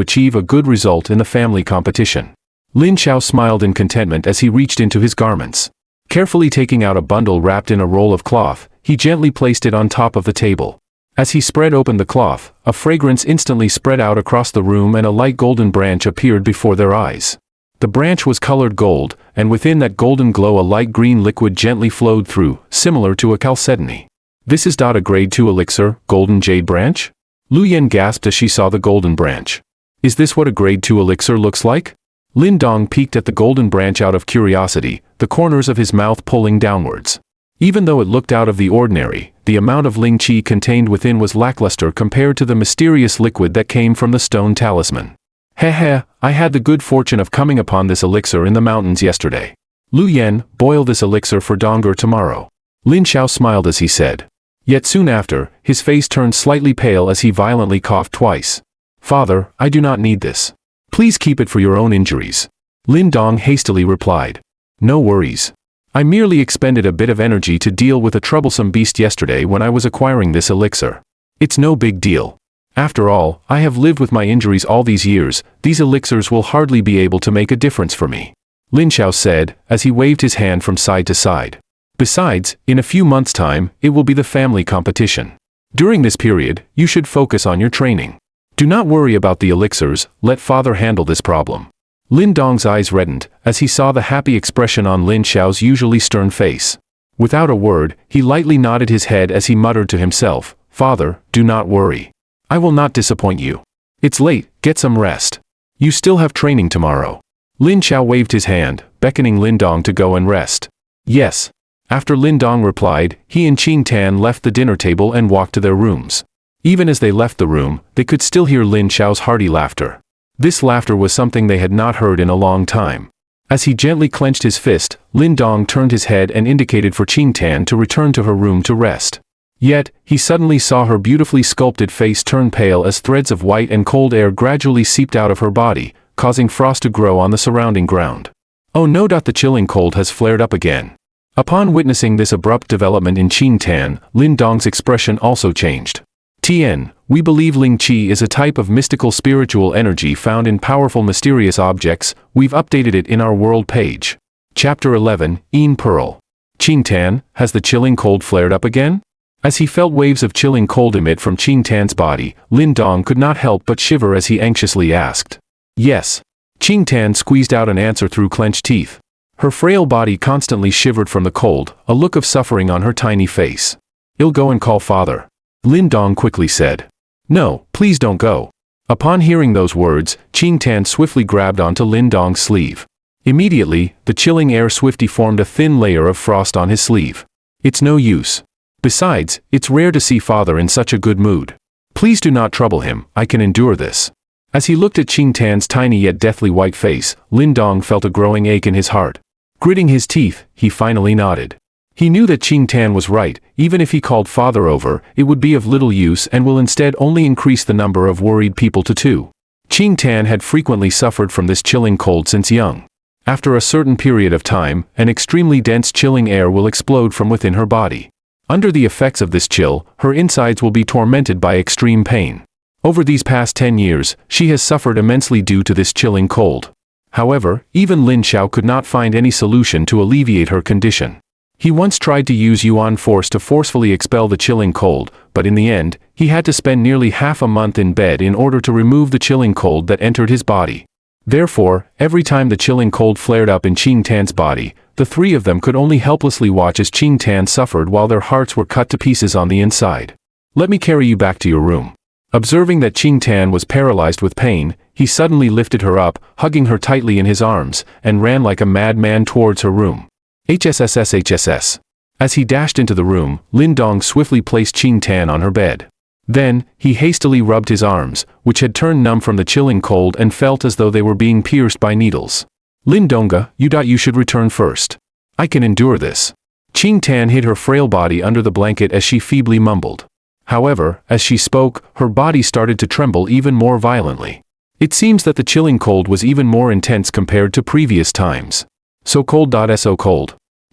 [SPEAKER 1] achieve a good result in the family competition. Lin Xiao smiled in contentment as he reached into his garments. Carefully taking out a bundle wrapped in a roll of cloth, he gently placed it on top of the table. As he spread open the cloth, a fragrance instantly spread out across the room and a light golden branch appeared before their eyes. The branch was colored gold, and within that golden glow a light green liquid gently flowed through, similar to a chalcedony. This is a grade 2 elixir, golden jade branch? Lu Yan gasped as she saw the golden branch. Is this what a grade 2 elixir looks like? Lin Dong peeked at the golden branch out of curiosity, the corners of his mouth pulling downwards. Even though it looked out of the ordinary, the amount of Ling Qi contained within was lackluster compared to the mysterious liquid that came from the stone talisman. Heh, I had the good fortune of coming upon this elixir in the mountains yesterday. Lu Yan, boil this elixir for Donger tomorrow. Lin Xiao smiled as he said. Yet soon after, his face turned slightly pale as he violently coughed twice. Father, I do not need this. Please keep it for your own injuries. Lin Dong hastily replied. No worries. I merely expended a bit of energy to deal with a troublesome beast yesterday when I was acquiring this elixir. It's no big deal. After all, I have lived with my injuries all these years, these elixirs will hardly be able to make a difference for me. Lin Xiao said, as he waved his hand from side to side. Besides, in a few months' time, it will be the family competition. During this period, you should focus on your training. Do not worry about the elixirs, let father handle this problem. Lin Dong's eyes reddened, as he saw the happy expression on Lin Xiao's usually stern face. Without a word, he lightly nodded his head as he muttered to himself, Father, do not worry. I will not disappoint you. It's late, get some rest. You still have training tomorrow. Lin Xiao waved his hand, beckoning Lin Dong to go and rest. Yes. After Lin Dong replied, he and Qing Tan left the dinner table and walked to their rooms. Even as they left the room, they could still hear Lin Xiao's hearty laughter. This laughter was something they had not heard in a long time. As he gently clenched his fist, Lin Dong turned his head and indicated for Qing Tan to return to her room to rest. Yet, he suddenly saw her beautifully sculpted face turn pale as threads of white and cold air gradually seeped out of her body, causing frost to grow on the surrounding ground. Oh no! The chilling cold has flared up again. Upon witnessing this abrupt development in Qing Tan, Lin Dong's expression also changed. Tien, we believe Ling Qi is a type of mystical spiritual energy found in powerful mysterious objects. We've updated it in our world page. Chapter 11, Een Pearl. Qing Tan, has the chilling cold flared up again? As he felt waves of chilling cold emit from Qing Tan's body, Lin Dong could not help but shiver as he anxiously asked. Yes. Qing Tan squeezed out an answer through clenched teeth. Her frail body constantly shivered from the cold, a look of suffering on her tiny face. I'll go and call father. Lin Dong quickly said. No, please don't go. Upon hearing those words, Qing Tan swiftly grabbed onto Lin Dong's sleeve. Immediately, the chilling air swiftly formed a thin layer of frost on his sleeve. It's no use. Besides, it's rare to see father in such a good mood. Please do not trouble him, I can endure this. As he looked at Qing Tan's tiny yet deathly white face, Lin Dong felt a growing ache in his heart. Gritting his teeth, he finally nodded. He knew that Qing Tan was right, even if he called father over, it would be of little use and will instead only increase the number of worried people to 2. Qing Tan had frequently suffered from this chilling cold since young. After a certain period of time, an extremely dense chilling air will explode from within her body. Under the effects of this chill, her insides will be tormented by extreme pain. Over these past 10 years, she has suffered immensely due to this chilling cold. However, even Lin Xiao could not find any solution to alleviate her condition. He once tried to use yuan force to forcefully expel the chilling cold, but in the end, he had to spend nearly half a month in bed in order to remove the chilling cold that entered his body. Therefore, every time the chilling cold flared up in Qing Tan's body, the three of them could only helplessly watch as Qing Tan suffered while their hearts were cut to pieces on the inside. "Let me carry you back to your room." Observing that Qing Tan was paralyzed with pain, he suddenly lifted her up, hugging her tightly in his arms, and ran like a madman towards her room. HSSS. As he dashed into the room, Lin Dong swiftly placed Qing Tan on her bed. Then, he hastily rubbed his arms, which had turned numb from the chilling cold and felt as though they were being pierced by needles. "Lin Donga, you should return first. I can endure this." Qing Tan hid her frail body under the blanket as she feebly mumbled. However, as she spoke, her body started to tremble even more violently. It seems that the chilling cold was even more intense compared to previous times. So cold.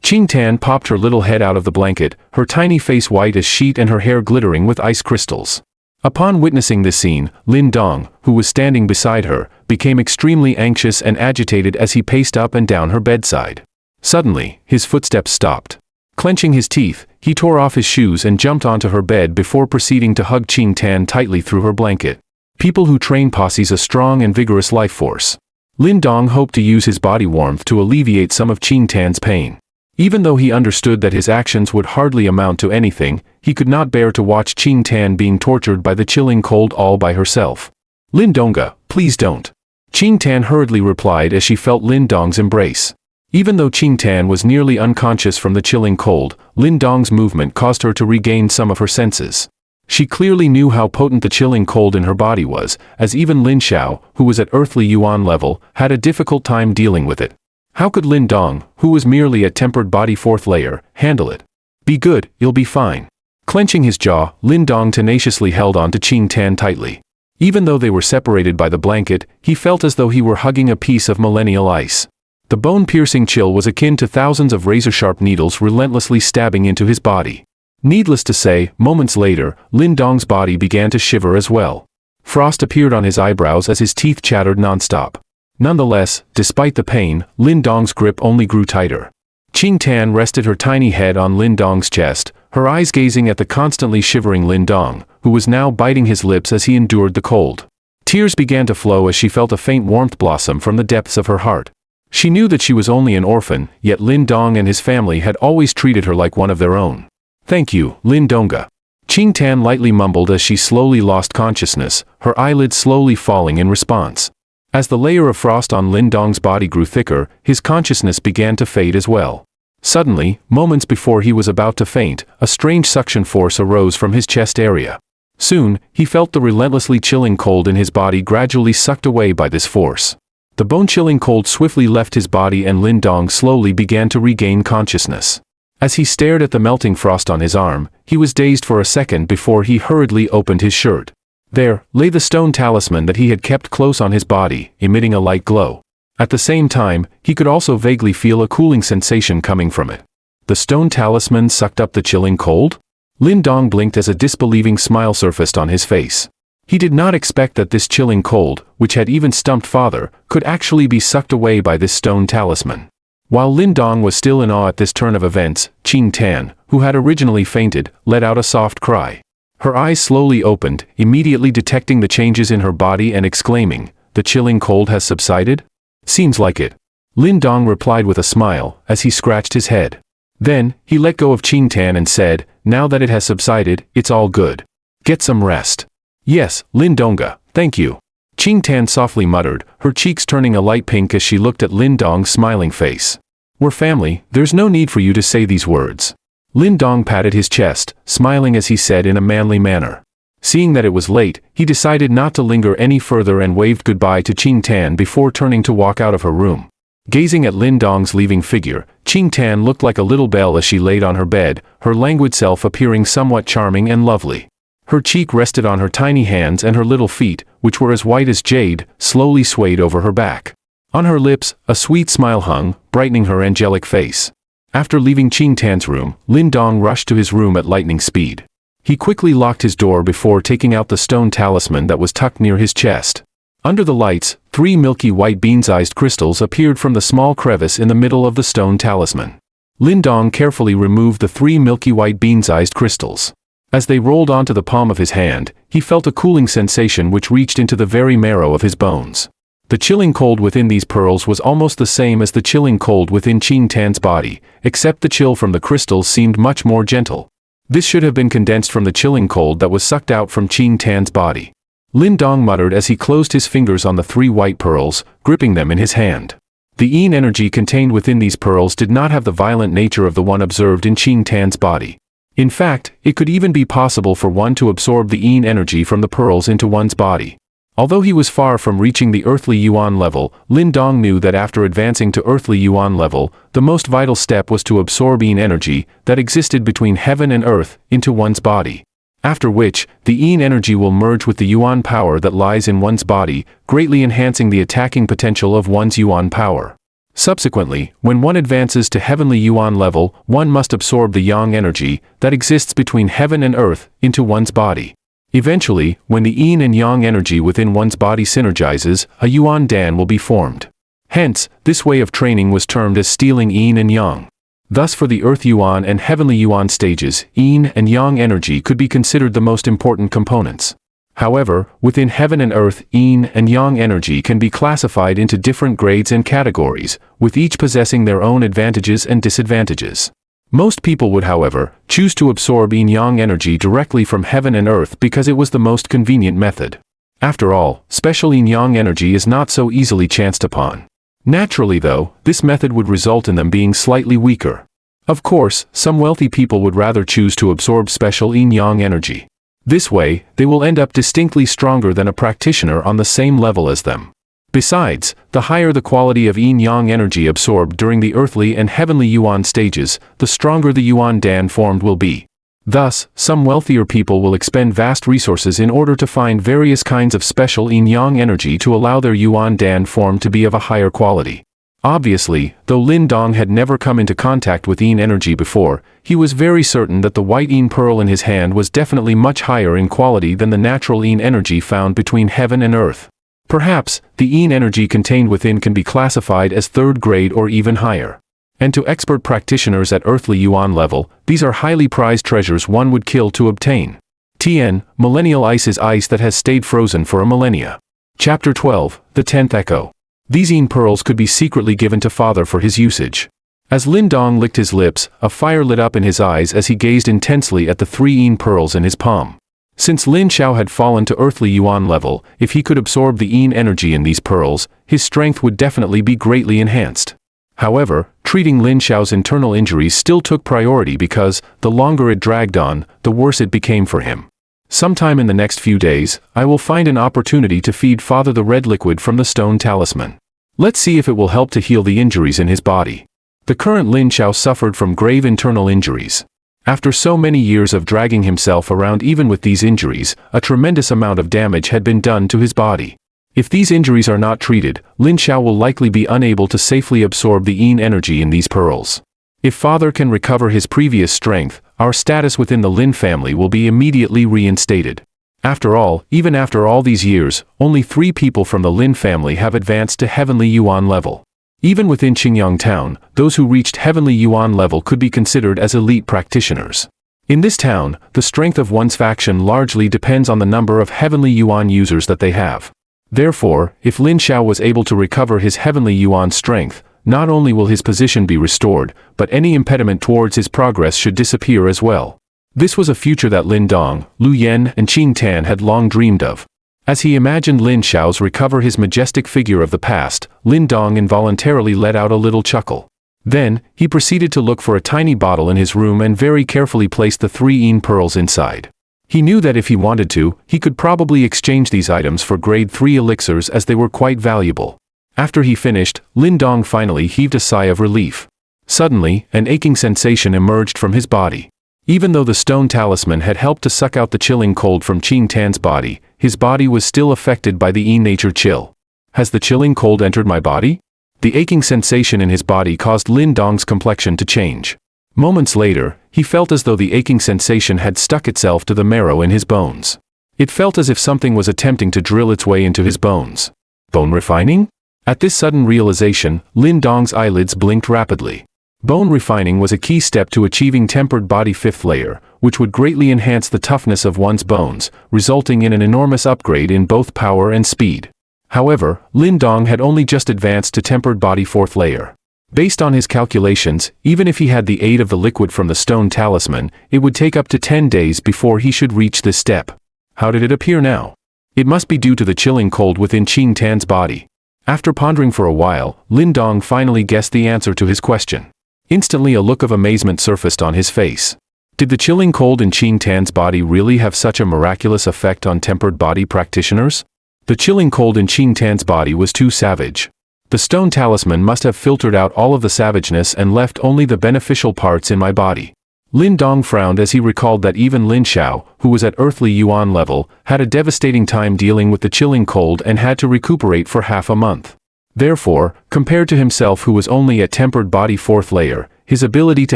[SPEAKER 1] Qing Tan popped her little head out of the blanket, her tiny face white as sheet and her hair glittering with ice crystals. Upon witnessing this scene, Lin Dong, who was standing beside her, became extremely anxious and agitated as he paced up and down her bedside. Suddenly, his footsteps stopped. Clenching his teeth, he tore off his shoes and jumped onto her bed before proceeding to hug Qing Tan tightly through her blanket. People who train possess a strong and vigorous life force. Lin Dong hoped to use his body warmth to alleviate some of Qing Tan's pain. Even though he understood that his actions would hardly amount to anything, he could not bear to watch Qing Tan being tortured by the chilling cold all by herself. "Lin Donga, please don't." Qing Tan hurriedly replied as she felt Lin Dong's embrace. Even though Qing Tan was nearly unconscious from the chilling cold, Lin Dong's movement caused her to regain some of her senses. She clearly knew how potent the chilling cold in her body was, as even Lin Xiao, who was at earthly yuan level, had a difficult time dealing with it. How could Lin Dong, who was merely a tempered body fourth layer, handle it? "Be good, you'll be fine." Clenching his jaw, Lin Dong tenaciously held on to Qing Tan tightly. Even though they were separated by the blanket, he felt as though he were hugging a piece of millennial ice. The bone-piercing chill was akin to thousands of razor-sharp needles relentlessly stabbing into his body. Needless to say, moments later, Lin Dong's body began to shiver as well. Frost appeared on his eyebrows as his teeth chattered non-stop. Nonetheless, despite the pain, Lin Dong's grip only grew tighter. Qing Tan rested her tiny head on Lin Dong's chest, her eyes gazing at the constantly shivering Lin Dong, who was now biting his lips as he endured the cold. Tears began to flow as she felt a faint warmth blossom from the depths of her heart. She knew that she was only an orphan, yet Lin Dong and his family had always treated her like one of their own. "Thank you, Lin Donga." Qing Tan lightly mumbled as she slowly lost consciousness, her eyelids slowly falling in response. As the layer of frost on Lin Dong's body grew thicker, his consciousness began to fade as well. Suddenly, moments before he was about to faint, a strange suction force arose from his chest area. Soon, he felt the relentlessly chilling cold in his body gradually sucked away by this force. The bone-chilling cold swiftly left his body and Lin Dong slowly began to regain consciousness. As he stared at the melting frost on his arm, he was dazed for a second before he hurriedly opened his shirt. There lay the stone talisman that he had kept close on his body, emitting a light glow. At the same time, he could also vaguely feel a cooling sensation coming from it. The stone talisman sucked up the chilling cold? Lin Dong blinked as a disbelieving smile surfaced on his face. He did not expect that this chilling cold, which had even stumped father, could actually be sucked away by this stone talisman. While Lin Dong was still in awe at this turn of events, Qing Tan, who had originally fainted, let out a soft cry. Her eyes slowly opened, immediately detecting the changes in her body and exclaiming, "The chilling cold has subsided?" "Seems like it." Lin Dong replied with a smile, as he scratched his head. Then, he let go of Qing Tan and said, "Now that it has subsided, it's all good. Get some rest." "Yes, Lin Donga, thank you." Qing Tan softly muttered, her cheeks turning a light pink as she looked at Lin Dong's smiling face. "We're family, there's no need for you to say these words." Lin Dong patted his chest, smiling as he said in a manly manner. Seeing that it was late, he decided not to linger any further and waved goodbye to Qing Tan before turning to walk out of her room. Gazing at Lin Dong's leaving figure, Qing Tan looked like a little belle as she laid on her bed, her languid self appearing somewhat charming and lovely. Her cheek rested on her tiny hands and her little feet, which were as white as jade, slowly swayed over her back. On her lips, a sweet smile hung, brightening her angelic face. After leaving Qing Tan's room, Lin Dong rushed to his room at lightning speed. He quickly locked his door before taking out the stone talisman that was tucked near his chest. Under the lights, 3 milky white bean-sized crystals appeared from the small crevice in the middle of the stone talisman. Lin Dong carefully removed the 3 milky white bean-sized crystals. As they rolled onto the palm of his hand, he felt a cooling sensation which reached into the very marrow of his bones. The chilling cold within these pearls was almost the same as the chilling cold within Qing Tan's body, except the chill from the crystals seemed much more gentle. This should have been condensed from the chilling cold that was sucked out from Qing Tan's body. Lin Dong muttered as he closed his fingers on the 3 white pearls, gripping them in his hand. The yin energy contained within these pearls did not have the violent nature of the one observed in Qing Tan's body. In fact, it could even be possible for one to absorb the yin energy from the pearls into one's body. Although he was far from reaching the earthly yuan level, Lin Dong knew that after advancing to earthly yuan level, the most vital step was to absorb yin energy that existed between heaven and earth into one's body. After which, the yin energy will merge with the yuan power that lies in one's body, greatly enhancing the attacking potential of one's yuan power. Subsequently, when one advances to heavenly yuan level, one must absorb the yang energy that exists between heaven and earth into one's body. Eventually, when the yin and yang energy within one's body synergizes, a yuan dan will be formed. Hence, this way of training was termed as stealing yin and yang. Thus for the earth yuan and heavenly yuan stages, yin and yang energy could be considered the most important components. However, within heaven and earth, yin and yang energy can be classified into different grades and categories, with each possessing their own advantages and disadvantages. Most people would, however, choose to absorb yin-yang energy directly from heaven and earth because it was the most convenient method. After all, special yin-yang energy is not so easily chanced upon. Naturally though, this method would result in them being slightly weaker. Of course, some wealthy people would rather choose to absorb special yin-yang energy. This way, they will end up distinctly stronger than a practitioner on the same level as them. Besides, the higher the quality of yin-yang energy absorbed during the earthly and heavenly yuan stages, the stronger the yuan dan formed will be. Thus, some wealthier people will expend vast resources in order to find various kinds of special yin-yang energy to allow their yuan dan form to be of a higher quality. Obviously, though Lin Dong had never come into contact with yin energy before, he was very certain that the white yin pearl in his hand was definitely much higher in quality than the natural yin energy found between heaven and earth. Perhaps, the yin energy contained within can be classified as 3rd grade or even higher. And to expert practitioners at earthly yuan level, these are highly prized treasures one would kill to obtain. TN, millennial ice is ice that has stayed frozen for a millennia. Chapter 12, The 10th Echo. These yin pearls could be secretly given to father for his usage. As Lin Dong licked his lips, a fire lit up in his eyes as he gazed intensely at the 3 yin pearls in his palm. Since Lin Xiao had fallen to earthly yuan level, if he could absorb the yin energy in these pearls, his strength would definitely be greatly enhanced. However, treating Lin Xiao's internal injuries still took priority because, the longer it dragged on, the worse it became for him. Sometime in the next few days, I will find an opportunity to feed father the red liquid from the stone talisman. Let's see if it will help to heal the injuries in his body. The current Lin Xiao suffered from grave internal injuries. After so many years of dragging himself around even with these injuries, a tremendous amount of damage had been done to his body. If these injuries are not treated, Lin Xiao will likely be unable to safely absorb the yin energy in these pearls. If father can recover his previous strength, our status within the Lin family will be immediately reinstated. After all, even after all these years, only 3 people from the Lin family have advanced to heavenly yuan level. Even within Qingyang town, those who reached heavenly yuan level could be considered as elite practitioners. In this town, the strength of one's faction largely depends on the number of heavenly yuan users that they have. Therefore, if Lin Xiao was able to recover his heavenly yuan strength, not only will his position be restored, but any impediment towards his progress should disappear as well. This was a future that Lin Dong, Lu Yan, and Qing Tan had long dreamed of. As he imagined Lin Xiao's recover his majestic figure of the past, Lin Dong involuntarily let out a little chuckle. Then, he proceeded to look for a tiny bottle in his room and very carefully placed the 3 yin pearls inside. He knew that if he wanted to, he could probably exchange these items for grade 3 elixirs as they were quite valuable. After he finished, Lin Dong finally heaved a sigh of relief. Suddenly, an aching sensation emerged from his body. Even though the stone talisman had helped to suck out the chilling cold from Qing Tan's body, his body was still affected by the yin-nature chill. Has the chilling cold entered my body? The aching sensation in his body caused Lin Dong's complexion to change. Moments later, he felt as though the aching sensation had stuck itself to the marrow in his bones. It felt as if something was attempting to drill its way into his bones. Bone refining? At this sudden realization, Lin Dong's eyelids blinked rapidly. Bone refining was a key step to achieving tempered body 5th layer, which would greatly enhance the toughness of one's bones, resulting in an enormous upgrade in both power and speed. However, Lin Dong had only just advanced to tempered body 4th layer. Based on his calculations, even if he had the aid of the liquid from the stone talisman, it would take up to 10 days before he should reach this step. How did it appear now? It must be due to the chilling cold within Qing Tan's body. After pondering for a while, Lin Dong finally guessed the answer to his question. Instantly a look of amazement surfaced on his face. Did the chilling cold in Qing Tan's body really have such a miraculous effect on tempered body practitioners? The chilling cold in Qing Tan's body was too savage. The stone talisman must have filtered out all of the savageness and left only the beneficial parts in my body. Lin Dong frowned as he recalled that even Lin Xiao, who was at earthly yuan level, had a devastating time dealing with the chilling cold and had to recuperate for half a month. Therefore, compared to himself who was only at tempered body 4th layer, his ability to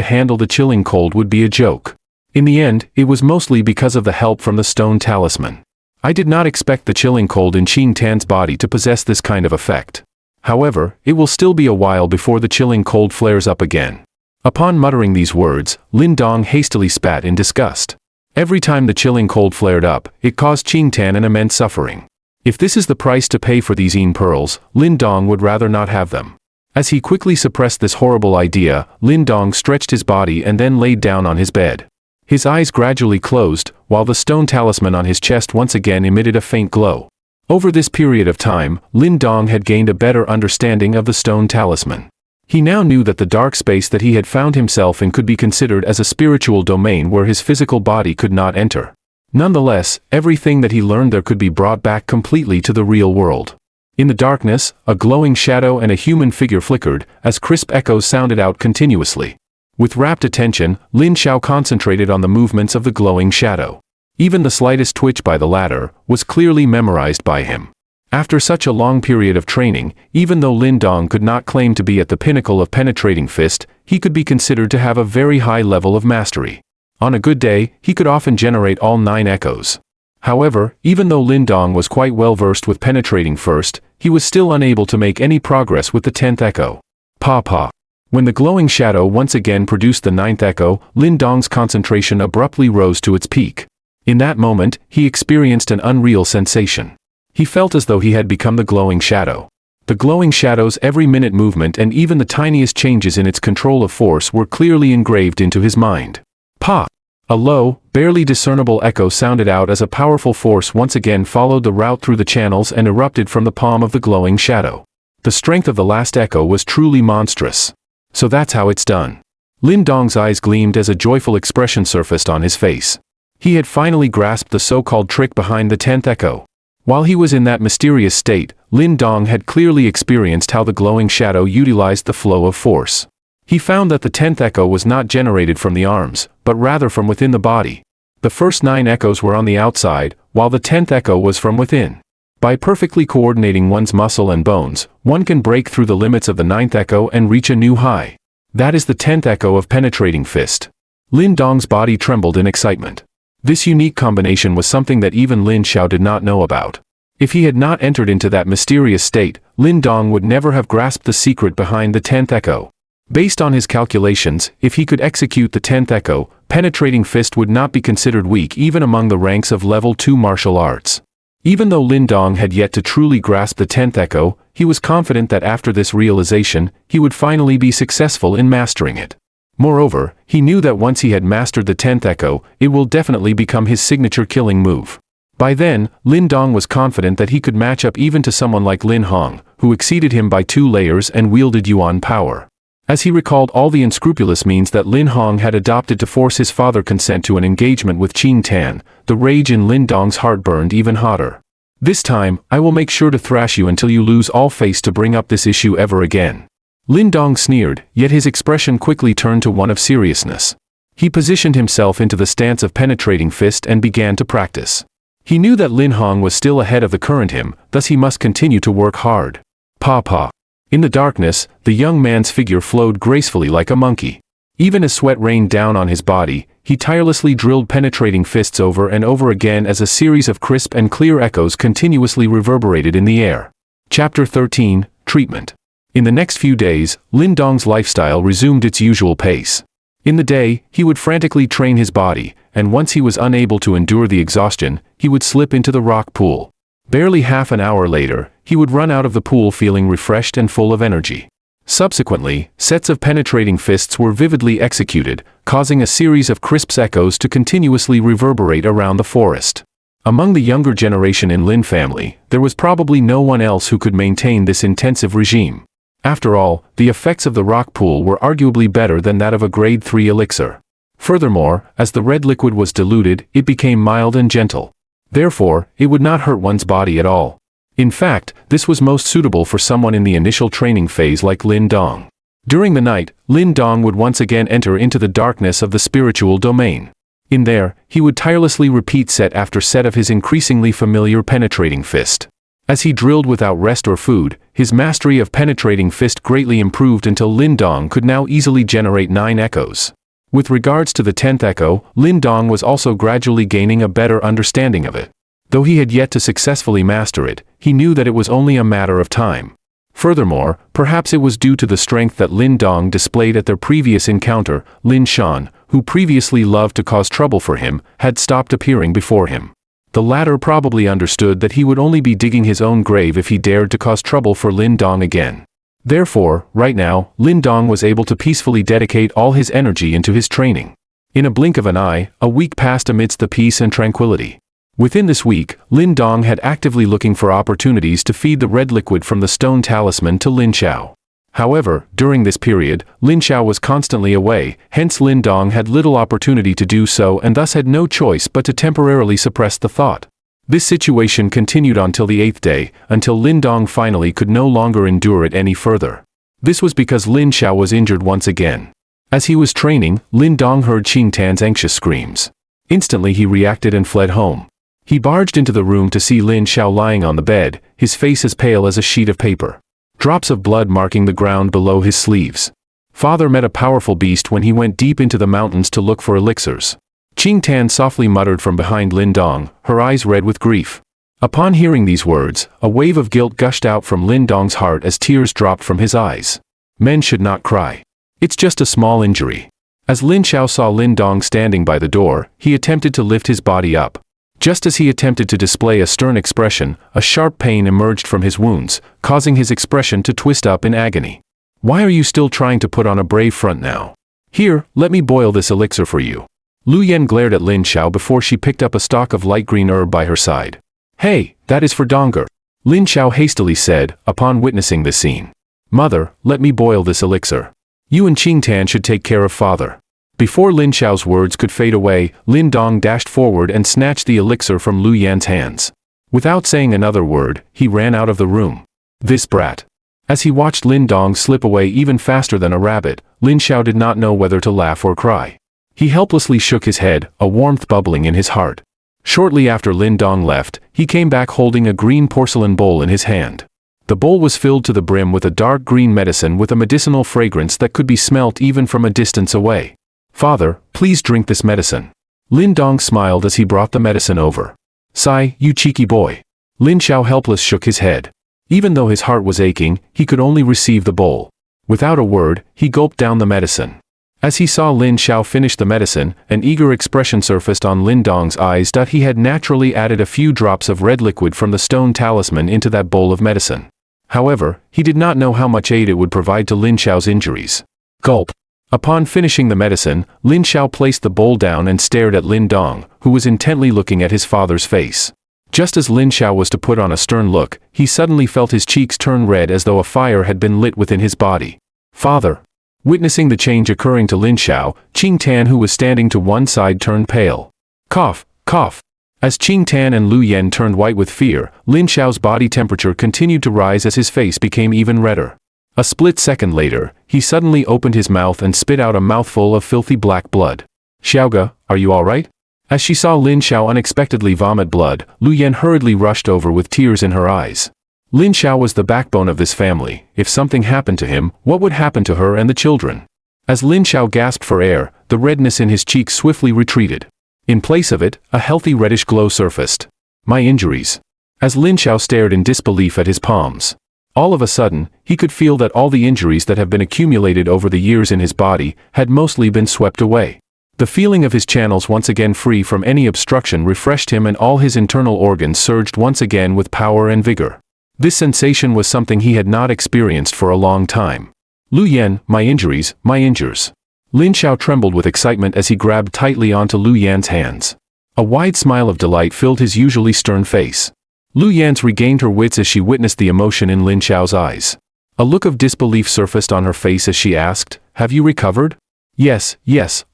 [SPEAKER 1] handle the chilling cold would be a joke. In the end, it was mostly because of the help from the stone talisman. I did not expect the chilling cold in Qing Tan's body to possess this kind of effect. However, it will still be a while before the chilling cold flares up again. Upon muttering these words, Lin Dong hastily spat in disgust. Every time the chilling cold flared up, it caused Qing Tan an immense suffering. If this is the price to pay for these Yin pearls, Lin Dong would rather not have them. As he quickly suppressed this horrible idea, Lin Dong stretched his body and then laid down on his bed. His eyes gradually closed, while the stone talisman on his chest once again emitted a faint glow. Over this period of time, Lin Dong had gained a better understanding of the stone talisman. He now knew that the dark space that he had found himself in could be considered as a spiritual domain where his physical body could not enter. Nonetheless, everything that he learned there could be brought back completely to the real world. In the darkness, a glowing shadow and a human figure flickered, as crisp echoes sounded out continuously. With rapt attention, Lin Xiao concentrated on the movements of the glowing shadow. Even the slightest twitch by the latter was clearly memorized by him. After such a long period of training, even though Lin Dong could not claim to be at the pinnacle of penetrating fist, he could be considered to have a very high level of mastery. On a good day, he could often generate all 9 echoes. However, even though Lin Dong was quite well versed with penetrating first, he was still unable to make any progress with the 10th echo. Pa. When the glowing shadow once again produced the 9th echo, Lin Dong's concentration abruptly rose to its peak. In that moment, he experienced an unreal sensation. He felt as though he had become the glowing shadow. The glowing shadow's every minute movement and even the tiniest changes in its control of force were clearly engraved into his mind. Pa! A low, barely discernible echo sounded out as a powerful force once again followed the route through the channels and erupted from the palm of the glowing shadow. The strength of the last echo was truly monstrous. So that's how it's done. Lin Dong's eyes gleamed as a joyful expression surfaced on his face. He had finally grasped the so-called trick behind the 10th echo. While he was in that mysterious state, Lin Dong had clearly experienced how the glowing shadow utilized the flow of force. He found that the 10th echo was not generated from the arms, but rather from within the body. The first 9 echoes were on the outside, while the 10th echo was from within. By perfectly coordinating one's muscle and bones, one can break through the limits of the 9th echo and reach a new high. That is the 10th echo of penetrating fist. Lin Dong's body trembled in excitement. This unique combination was something that even Lin Xiao did not know about. If he had not entered into that mysterious state, Lin Dong would never have grasped the secret behind the 10th echo. Based on his calculations, if he could execute the 10th echo, penetrating fist would not be considered weak even among the ranks of level 2 martial arts. Even though Lin Dong had yet to truly grasp the 10th echo, he was confident that after this realization, he would finally be successful in mastering it. Moreover, he knew that once he had mastered the 10th echo, it will definitely become his signature killing move. By then, Lin Dong was confident that he could match up even to someone like Lin Hong, who exceeded him by 2 layers and wielded yuan power. As he recalled all the unscrupulous means that Lin Hong had adopted to force his father consent to an engagement with Qing Tan, the rage in Lin Dong's heart burned even hotter. This time, I will make sure to thrash you until you lose all face to bring up this issue ever again. Lin Dong sneered, yet his expression quickly turned to one of seriousness. He positioned himself into the stance of penetrating fist and began to practice. He knew that Lin Hong was still ahead of the current him, thus he must continue to work hard. Pa. In the darkness, the young man's figure flowed gracefully like a monkey. Even as sweat rained down on his body, he tirelessly drilled penetrating fists over and over again as a series of crisp and clear echoes continuously reverberated in the air. Chapter 13, Treatment. In the next few days, Lin Dong's lifestyle resumed its usual pace. In the day, he would frantically train his body, and once he was unable to endure the exhaustion, he would slip into the rock pool. Barely half an hour later, he would run out of the pool feeling refreshed and full of energy. Subsequently, sets of penetrating fists were vividly executed, causing a series of crisp echoes to continuously reverberate around the forest. Among the younger generation in Lin family, there was probably no one else who could maintain this intensive regime. After all, the effects of the rock pool were arguably better than that of a grade 3 elixir. Furthermore, as the red liquid was diluted, it became mild and gentle. Therefore, it would not hurt one's body at all. In fact, this was most suitable for someone in the initial training phase like Lin Dong. During the night, Lin Dong would once again enter into the darkness of the spiritual domain. In there, he would tirelessly repeat set after set of his increasingly familiar penetrating fist. As he drilled without rest or food, his mastery of penetrating fist greatly improved until Lin Dong could now easily generate 9 echoes. With regards to the 10th echo, Lin Dong was also gradually gaining a better understanding of it. Though he had yet to successfully master it, he knew that it was only a matter of time. Furthermore, perhaps it was due to the strength that Lin Dong displayed at their previous encounter. Lin Shan, who previously loved to cause trouble for him, had stopped appearing before him. The latter probably understood that he would only be digging his own grave if he dared to cause trouble for Lin Dong again. Therefore, right now, Lin Dong was able to peacefully dedicate all his energy into his training. In a blink of an eye, a week passed amidst the peace and tranquility. Within this week, Lin Dong had actively looking for opportunities to feed the red liquid from the stone talisman to Lin Xiao. However, during this period, Lin Xiao was constantly away, hence Lin Dong had little opportunity to do so and thus had no choice but to temporarily suppress the thought. This situation continued until the 8th day, until Lin Dong finally could no longer endure it any further. This was because Lin Xiao was injured once again. As he was training, Lin Dong heard Qing Tan's anxious screams. Instantly he reacted and fled home. He barged into the room to see Lin Xiao lying on the bed, his face as pale as a sheet of paper. Drops of blood marking the ground below his sleeves. Father met a powerful beast when he went deep into the mountains to look for elixirs. Qing Tan softly muttered from behind Lin Dong, her eyes red with grief. Upon hearing these words, a wave of guilt gushed out from Lin Dong's heart as tears dropped from his eyes. Men should not cry. It's just a small injury. As Lin Xiao saw Lin Dong standing by the door, he attempted to lift his body up. Just as he attempted to display a stern expression, a sharp pain emerged from his wounds, causing his expression to twist up in agony. Why are you still trying to put on a brave front now? Here, let me boil this elixir for you. Lu Yan glared at Lin Xiao before she picked up a stalk of light green herb by her side. Hey, that is for Donger. Lin Xiao hastily said, upon witnessing this scene. Mother, let me boil this elixir. You and Qing Tan should take care of father. Before Lin Xiao's words could fade away, Lin Dong dashed forward and snatched the elixir from Lu Yan's hands. Without saying another word, he ran out of the room. This brat. As he watched Lin Dong slip away even faster than a rabbit, Lin Xiao did not know whether to laugh or cry. He helplessly shook his head, a warmth bubbling in his heart. Shortly after Lin Dong left, he came back holding a green porcelain bowl in his hand. The bowl was filled to the brim with a dark green medicine with a medicinal fragrance that could be smelt even from a distance away. Father, please drink this medicine. Lin Dong smiled as he brought the medicine over. Sigh, you cheeky boy. Lin Xiao helpless shook his head. Even though his heart was aching, he could only receive the bowl. Without a word, he gulped down the medicine. As he saw Lin Xiao finish the medicine, an eager expression surfaced on Lin Dong's eyes. He had naturally added a few drops of red liquid from the stone talisman into that bowl of medicine. However, he did not know how much aid it would provide to Lin Xiao's injuries. Gulp. Upon finishing the medicine, Lin Xiao placed the bowl down and stared at Lin Dong, who was intently looking at his father's face. Just as Lin Xiao was to put on a stern look, he suddenly felt his cheeks turn red as though a fire had been lit within his body. Father. Witnessing the change occurring to Lin Xiao, Qing Tan, who was standing to one side, turned pale. Cough, cough. As Qing Tan and Lu Yan turned white with fear, Lin Xiao's body temperature continued to rise as his face became even redder. A split second later, he suddenly opened his mouth and spit out a mouthful of filthy black blood. Xiaoge, are you all right? As she saw Lin Xiao unexpectedly vomit blood, Lu Yan hurriedly rushed over with tears in her eyes. Lin Xiao was the backbone of this family. If something happened to him, what would happen to her and the children? As Lin Xiao gasped for air, the redness in his cheeks swiftly retreated. In place of it, a healthy reddish glow surfaced. My injuries. As Lin Xiao stared in disbelief at his palms. All of a sudden, he could feel that all the injuries that have been accumulated over the years in his body had mostly been swept away. The feeling of his channels once again free from any obstruction refreshed him, and all his internal organs surged once again with power and vigor. This sensation was something he had not experienced for a long time. Lu Yan, my injuries, my injures. Lin Xiao trembled with excitement as he grabbed tightly onto Lu Yan's hands. A wide smile of delight filled his usually stern face. Lu Yan's regained her wits as she witnessed the emotion in Lin Xiao's eyes. A look of disbelief surfaced on her face as she asked, "Have you recovered?" Yes,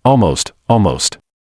[SPEAKER 1] almost.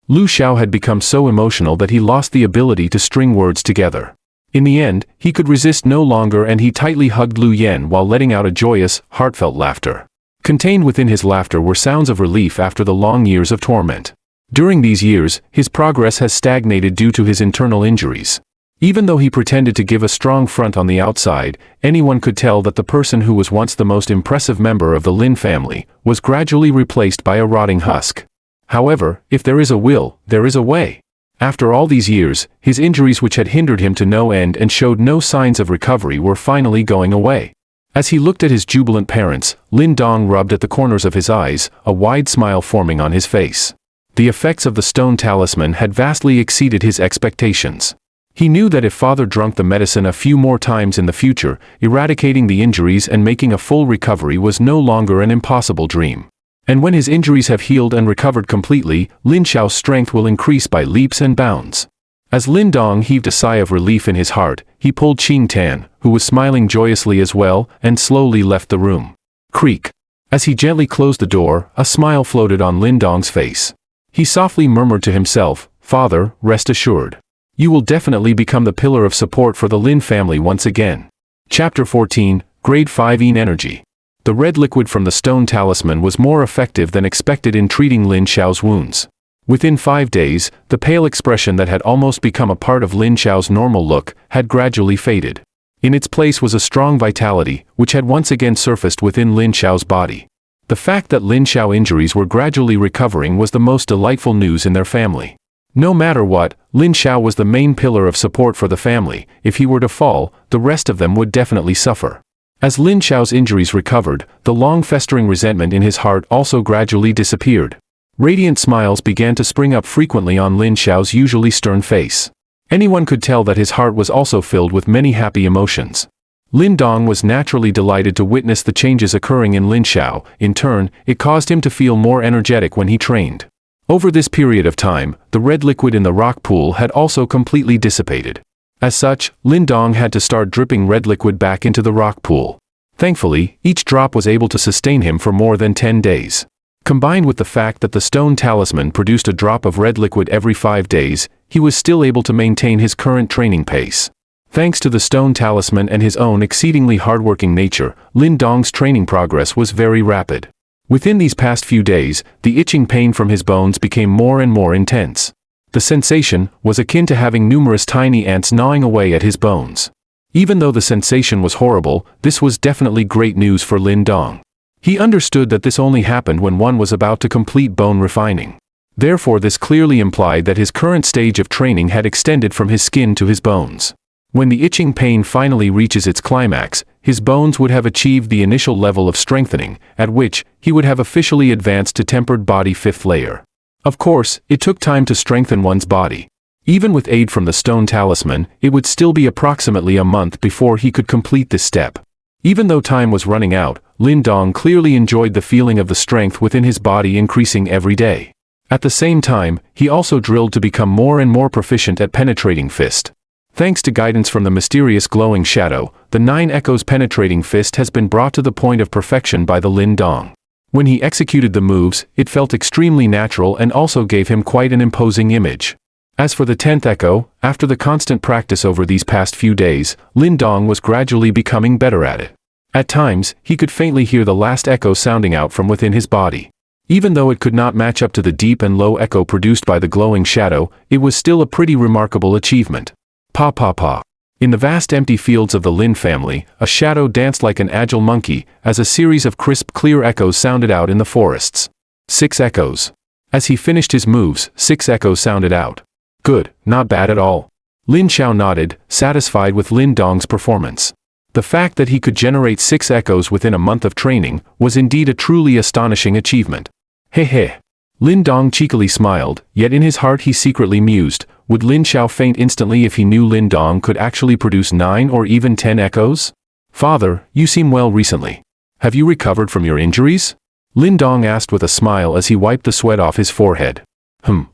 [SPEAKER 1] Lu Xiao had become so emotional that he lost the ability to string words together. In the end, he could resist no longer, and he tightly hugged Lu Yan while letting out a joyous, heartfelt laughter. Contained within his laughter were sounds of relief after the long years of torment. During these years, his progress has stagnated due to his internal injuries. Even though he pretended to give a strong front on the outside, anyone could tell that the person who was once the most impressive member of the Lin family was gradually replaced by a rotting husk. However, if there is a will, there is a way. After all these years, his injuries, which had hindered him to no end and showed no signs of recovery, were finally going away. As he looked at his jubilant parents, Lin Dong rubbed at the corners of his eyes, a wide smile forming on his face. The effects of the stone talisman had vastly exceeded his expectations. He knew that if father drank the medicine a few more times in the future, eradicating the injuries and making a full recovery was no longer an impossible dream. And when his injuries have healed and recovered completely, Lin Xiao's strength will increase by leaps and bounds. As Lin Dong heaved a sigh of relief in his heart, he pulled Qing Tan, who was smiling joyously as well, and slowly left the room. Creak. As he gently closed the door, a smile floated on Lin Dong's face. He softly murmured to himself, "Father, rest assured. You will definitely become the pillar of support for the Lin family once again." Chapter 14, Grade 5 Yin Energy. The red liquid from the stone talisman was more effective than expected in treating Lin Xiao's wounds. Within 5 days, the pale expression that had almost become a part of Lin Xiao's normal look had gradually faded. In its place was a strong vitality, which had once again surfaced within Lin Xiao's body. The fact that Lin Xiao injuries were gradually recovering was the most delightful news in their family. No matter what, Lin Xiao was the main pillar of support for the family. If he were to fall, the rest of them would definitely suffer. As Lin Xiao's injuries recovered, the long-festering resentment in his heart also gradually disappeared. Radiant smiles began to spring up frequently on Lin Xiao's usually stern face. Anyone could tell that his heart was also filled with many happy emotions. Lin Dong was naturally delighted to witness the changes occurring in Lin Xiao. In turn, it caused him to feel more energetic when he trained. Over this period of time, the red liquid in the rock pool had also completely dissipated. As such, Lin Dong had to start dripping red liquid back into the rock pool. Thankfully, each drop was able to sustain him for more than 10 days. Combined with the fact that the stone talisman produced a drop of red liquid every 5 days, he was still able to maintain his current training pace. Thanks to the stone talisman and his own exceedingly hardworking nature, Lin Dong's training progress was very rapid. Within these past few days, the itching pain from his bones became more and more intense. The sensation was akin to having numerous tiny ants gnawing away at his bones. Even though the sensation was horrible, this was definitely great news for Lin Dong. He understood that this only happened when one was about to complete bone refining. Therefore, this clearly implied that his current stage of training had extended from his skin to his bones. When the itching pain finally reaches its climax, his bones would have achieved the initial level of strengthening, at which he would have officially advanced to tempered body 5th layer. Of course, it took time to strengthen one's body. Even with aid from the stone talisman, it would still be approximately a month before he could complete this step. Even though time was running out, Lin Dong clearly enjoyed the feeling of the strength within his body increasing every day. At the same time, he also drilled to become more and more proficient at penetrating fist. Thanks to guidance from the mysterious glowing shadow, the 9 Echoes penetrating fist has been brought to the point of perfection by the Lin Dong. When he executed the moves, it felt extremely natural and also gave him quite an imposing image. As for the 10th Echo, after the constant practice over these past few days, Lin Dong was gradually becoming better at it. At times, he could faintly hear the last echo sounding out from within his body. Even though it could not match up to the deep and low echo produced by the glowing shadow, it was still a pretty remarkable achievement. Pa pa pa. In the vast empty fields of the Lin family, a shadow danced like an agile monkey, as a series of crisp, clear echoes sounded out in the forests. 6 echoes. As he finished his moves, 6 echoes sounded out. Good, not bad at all. Lin Xiao nodded, satisfied with Lin Dong's performance. The fact that he could generate 6 echoes within a month of training was indeed a truly astonishing achievement. Heh. Lin Dong cheekily smiled, yet in his heart he secretly mused, would Lin Xiao faint instantly if he knew Lin Dong could actually produce 9 or even 10 echoes? Father, you seem well recently. Have you recovered from your injuries? Lin Dong asked with a smile as he wiped the sweat off his forehead.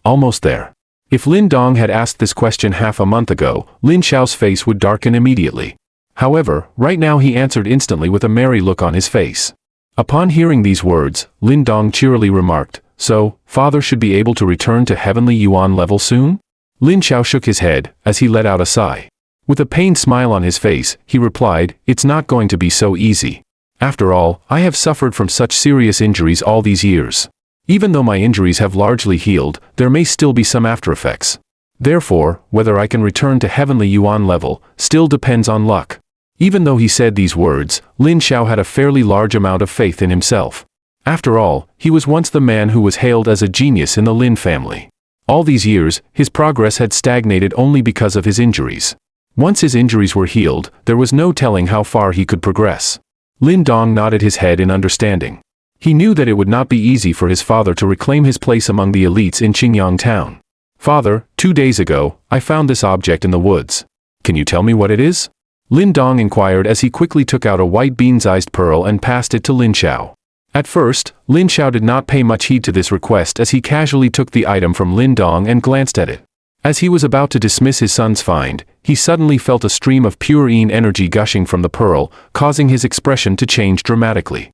[SPEAKER 1] Almost there. If Lin Dong had asked this question half a month ago, Lin Xiao's face would darken immediately. However, right now he answered instantly with a merry look on his face. Upon hearing these words, Lin Dong cheerily remarked, "So, father should be able to return to heavenly yuan level soon?" Lin Xiao shook his head, as he let out a sigh. With a pained smile on his face, he replied, "It's not going to be so easy. After all, I have suffered from such serious injuries all these years. Even though my injuries have largely healed, there may still be some aftereffects. Therefore, whether I can return to heavenly yuan level, still depends on luck." Even though he said these words, Lin Xiao had a fairly large amount of faith in himself. After all, he was once the man who was hailed as a genius in the Lin family. All these years, his progress had stagnated only because of his injuries. Once his injuries were healed, there was no telling how far he could progress. Lin Dong nodded his head in understanding. He knew that it would not be easy for his father to reclaim his place among the elites in Qingyang town. "Father, 2 days ago, I found this object in the woods. Can you tell me what it is?" Lin Dong inquired as he quickly took out a white bean-sized pearl and passed it to Lin Xiao. At first, Lin Xiao did not pay much heed to this request as he casually took the item from Lin Dong and glanced at it. As he was about to dismiss his son's find, he suddenly felt a stream of pure yin energy gushing from the pearl, causing his expression to change dramatically.